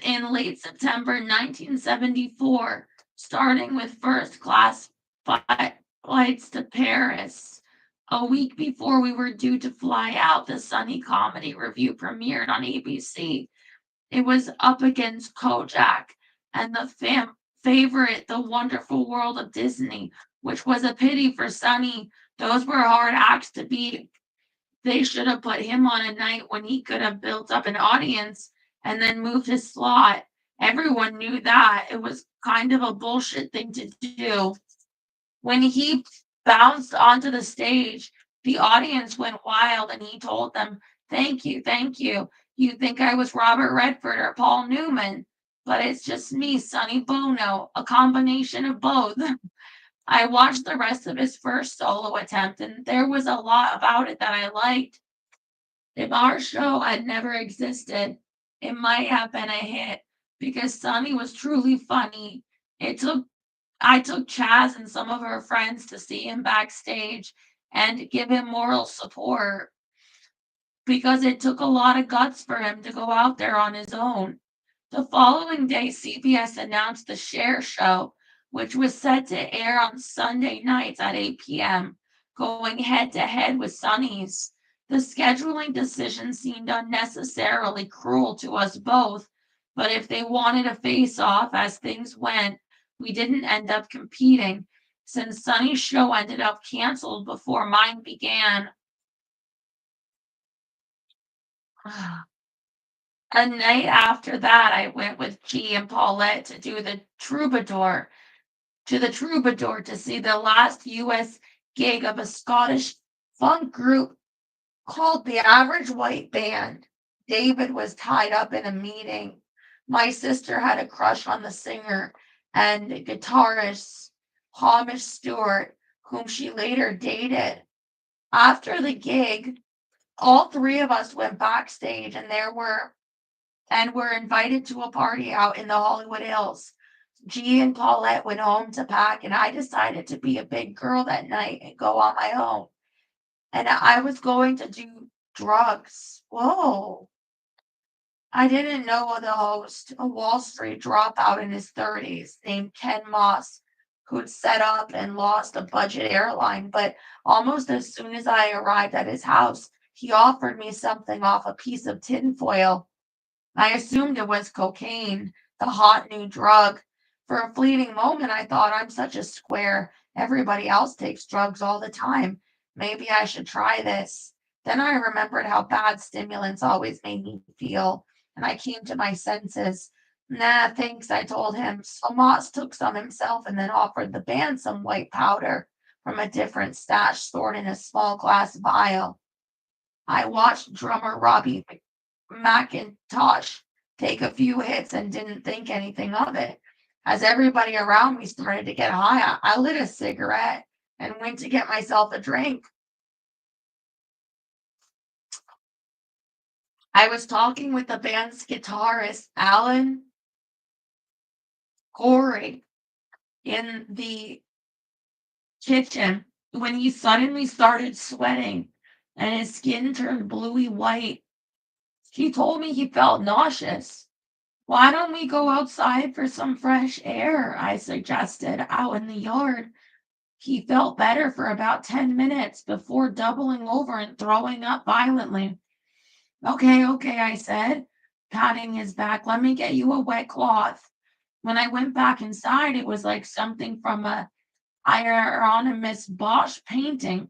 in late September 1974, starting with first class flights to Paris. A week before we were due to fly out, the Sunny Comedy Review premiered on ABC. It was up against Kojak and the favorite, The Wonderful World of Disney, which was a pity for Sunny. Those were hard acts to beat. They should have put him on a night when he could have built up an audience and then moved his slot. Everyone knew that. It was kind of a bullshit thing to do. When he bounced onto the stage, the audience went wild and he told them, Thank you, thank you. You'd think I was Robert Redford or Paul Newman, but it's just me, Sonny Bono, a combination of both. I watched the rest of his first solo attempt, and there was a lot about it that I liked. If our show had never existed, it might have been a hit because Sonny was truly funny. I took Chaz and some of her friends to see him backstage and give him moral support because it took a lot of guts for him to go out there on his own. The following day, CBS announced the Cher Show, which was set to air on Sunday nights at 8 p.m., going head to head with Sonny's. The scheduling decision seemed unnecessarily cruel to us both, but if they wanted a face off as things went, we didn't end up competing since Sonny's show ended up canceled before mine began. A night after that, I went with G and Paulette to the Troubadour to see the last US gig of a Scottish funk group called the Average White Band. David was tied up in a meeting. My sister had a crush on the singer and guitarist Hamish Stewart, whom she later dated. After the gig, all three of us went backstage and were invited to a party out in the Hollywood Hills. G and Paulette went home to pack, and I decided to be a big girl that night and go on my own. And I was going to do drugs. Whoa. I didn't know the host, a Wall Street dropout in his 30s named Ken Moss, who'd set up and lost a budget airline. But almost as soon as I arrived at his house, he offered me something off a piece of tinfoil. I assumed it was cocaine, the hot new drug. For a fleeting moment, I thought, I'm such a square. Everybody else takes drugs all the time. Maybe I should try this. Then I remembered how bad stimulants always made me feel, and I came to my senses. Nah, thanks, I told him. So Moss took some himself and then offered the band some white powder from a different stash stored in a small glass vial. I watched drummer Robbie McIntosh take a few hits and didn't think anything of it. As everybody around me started to get high, I lit a cigarette and went to get myself a drink. I was talking with the band's guitarist, Alan Corey, in the kitchen when he suddenly started sweating and his skin turned bluey white. He told me he felt nauseous. Why don't we go outside for some fresh air? I suggested, out in the yard. He felt better for about 10 minutes before doubling over and throwing up violently. Okay, okay, I said, patting his back. Let me get you a wet cloth. When I went back inside, it was like something from a Hieronymus Bosch painting.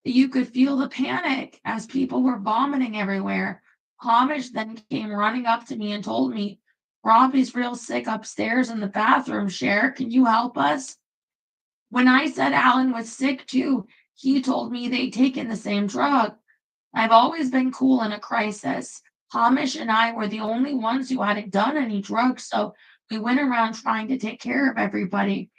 You could feel the panic as people were vomiting everywhere. Hamish then came running up to me and told me, Robbie's real sick upstairs in the bathroom, Cher. Can you help us? When I said Alan was sick too, he told me they'd taken the same drug. I've always been cool in a crisis. Hamish and I were the only ones who hadn't done any drugs, so we went around trying to take care of everybody.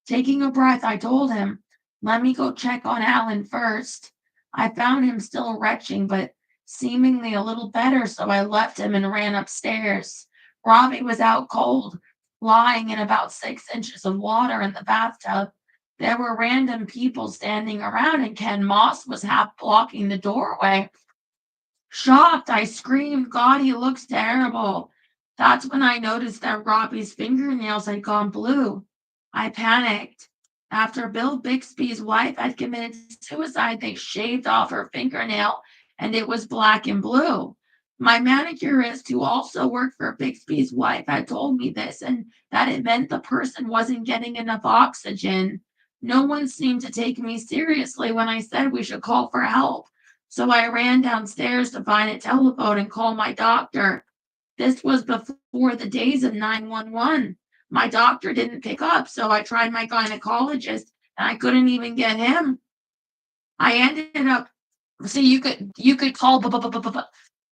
Taking a breath, I told him, let me go check on Alan first. I found him still retching, but seemingly a little better, so I left him and ran upstairs. Robbie was out cold, lying in about 6 inches of water in the bathtub. There were random people standing around, and Ken Moss was half blocking the doorway. Shocked, I screamed, God, he looks terrible. That's when I noticed that Robbie's fingernails had gone blue. I panicked. After Bill Bixby's wife had committed suicide, they shaved off her fingernail and it was black and blue. My manicurist, who also worked for Bixby's wife, had told me this and that it meant the person wasn't getting enough oxygen. No one seemed to take me seriously when I said we should call for help. So I ran downstairs to find a telephone and call my doctor. This was before the days of 911. My doctor didn't pick up, so I tried my gynecologist and I couldn't even get him. I ended up, so you could call,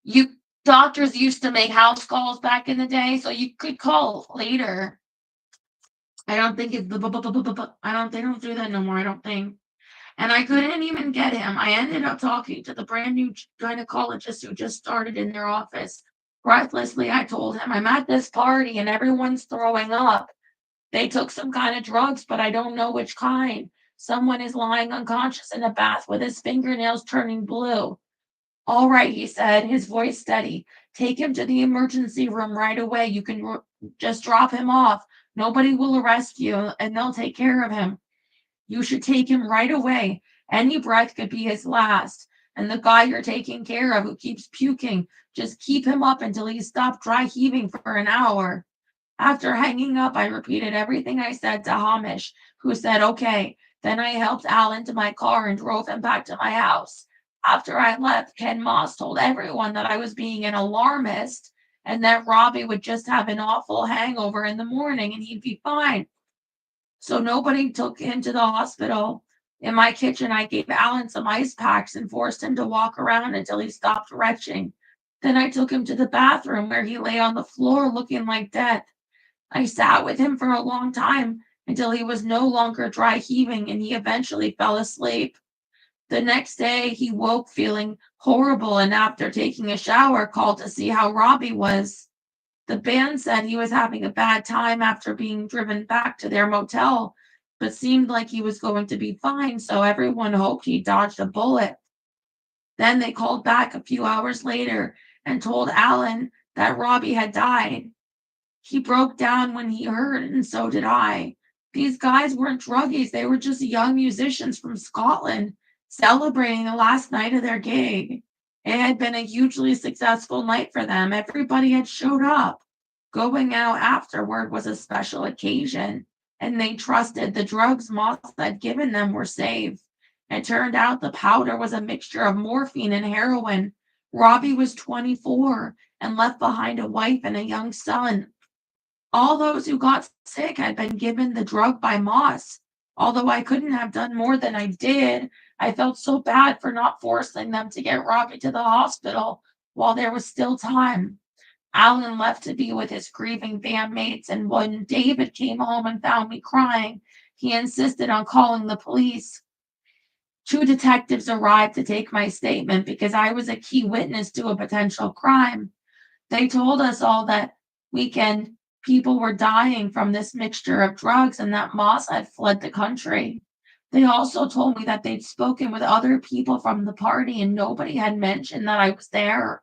you doctors used to make house calls back in the day, so you could call later. I don't think it's, they don't do that no more, I don't think. And I couldn't even get him. I ended up talking to the brand new gynecologist who just started in their office. Breathlessly, I told him, I'm at this party and everyone's throwing up. They took some kind of drugs, but I don't know which kind. Someone is lying unconscious in a bath with his fingernails turning blue. All right, he said, his voice steady. Take him to the emergency room right away. You can just drop him off. Nobody will arrest you and they'll take care of him. You should take him right away. Any breath could be his last. And the guy you're taking care of who keeps puking, just keep him up until he stopped dry heaving for an hour. After hanging up, I repeated everything I said to Hamish, who said, okay. Then I helped Alan to my car and drove him back to my house. After I left, Ken Moss told everyone that I was being an alarmist and that Robbie would just have an awful hangover in the morning and he'd be fine. So nobody took him to the hospital. In my kitchen, I gave Alan some ice packs and forced him to walk around until he stopped retching. Then I took him to the bathroom where he lay on the floor looking like death. I sat with him for a long time until he was no longer dry heaving and he eventually fell asleep. The next day, he woke feeling horrible and after taking a shower, called to see how Robbie was. The band said he was having a bad time after being driven back to their motel, but seemed like he was going to be fine, so everyone hoped he dodged a bullet. Then they called back a few hours later and told Alan that Robbie had died. He broke down when he heard, and so did I. These guys weren't druggies, they were just young musicians from Scotland celebrating the last night of their gig. It had been a hugely successful night for them. Everybody had showed up. Going out afterward was a special occasion, and they trusted the drugs Moss had given them were safe. It turned out the powder was a mixture of morphine and heroin. Robbie was 24 and left behind a wife and a young son. All those who got sick had been given the drug by Moss. Although I couldn't have done more than I did, I felt so bad for not forcing them to get Robbie to the hospital while there was still time. Alan left to be with his grieving bandmates, and when David came home and found me crying, he insisted on calling the police. 2 detectives arrived to take my statement because I was a key witness to a potential crime. They told us all that weekend people were dying from this mixture of drugs and that Moss had fled the country. They also told me that they'd spoken with other people from the party and nobody had mentioned that I was there,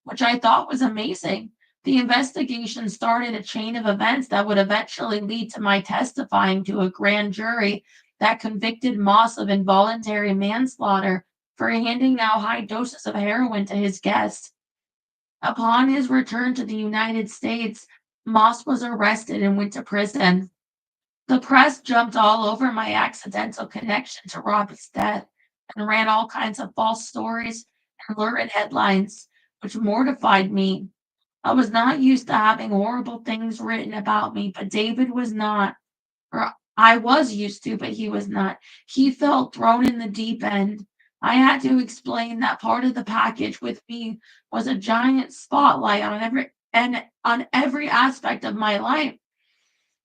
which I thought was amazing. The investigation started a chain of events that would eventually lead to my testifying to a grand jury that convicted Moss of involuntary manslaughter for handing out high doses of heroin to his guests. Upon his return to the United States, Moss was arrested and went to prison. The press jumped all over my accidental connection to Robbie's death and ran all kinds of false stories and lurid headlines, which mortified me. I was not used to having horrible things written about me, but David was not. Or I was used to, but he was not. He felt thrown in the deep end. I had to explain that part of the package with me was a giant spotlight on every aspect of my life.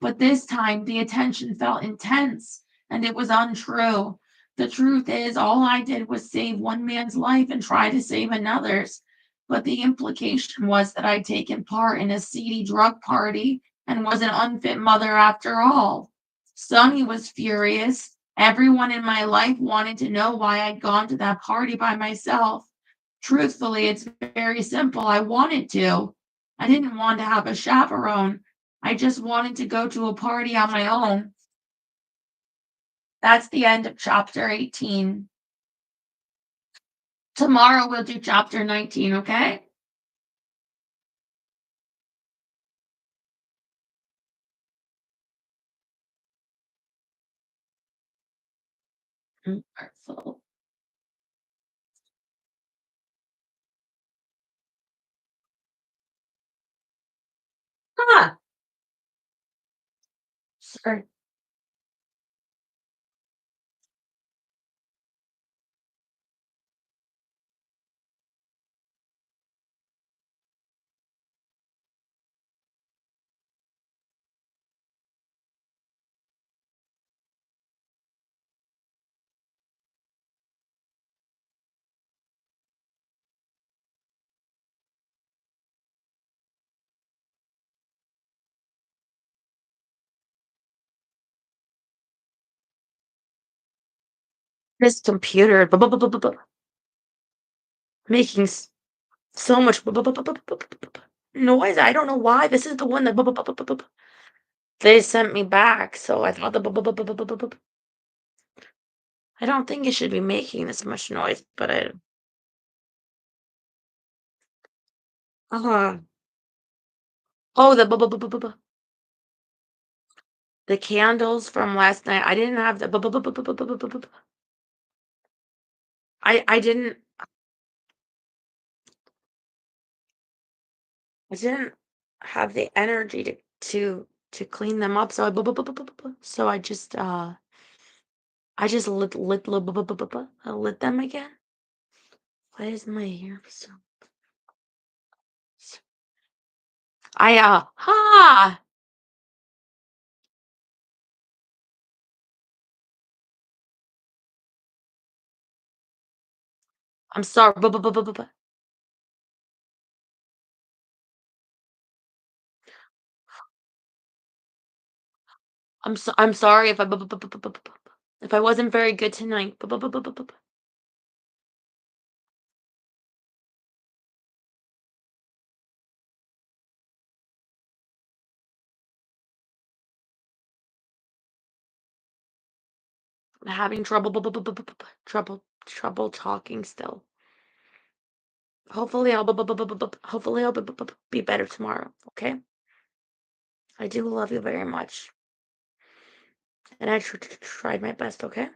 But this time the attention felt intense and it was untrue. The truth is, all I did was save one man's life and try to save another's. But the implication was that I'd taken part in a seedy drug party and was an unfit mother after all. Sonny was furious. Everyone in my life wanted to know why I'd gone to that party by myself. Truthfully, it's very simple. I wanted to. I didn't want to have a chaperone. I just wanted to go to a party on my own. That's the end of chapter 18. Tomorrow we'll do chapter 19, okay? Artful. Ah, sorry. This computer making so much noise. I don't know why. This is the one that they sent me back. So I thought I don't think it should be making this much noise, but I. Uh-huh. Oh, the candles from last night. I didn't have the. I didn't. I didn't have the energy to clean them up, so I just lit them again. Why is my hair so? Ha! I'm sorry. I'm sorry if I wasn't very good tonight. I'm having trouble talking still. Hopefully I'll be better tomorrow. Okay. I do love you very much, and I tried my best. Okay.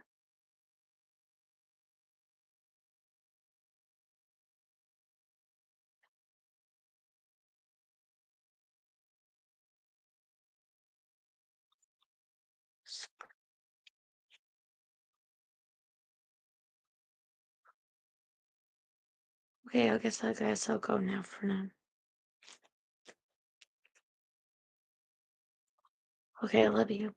Okay. I guess I'll go now for now. Okay. I love you.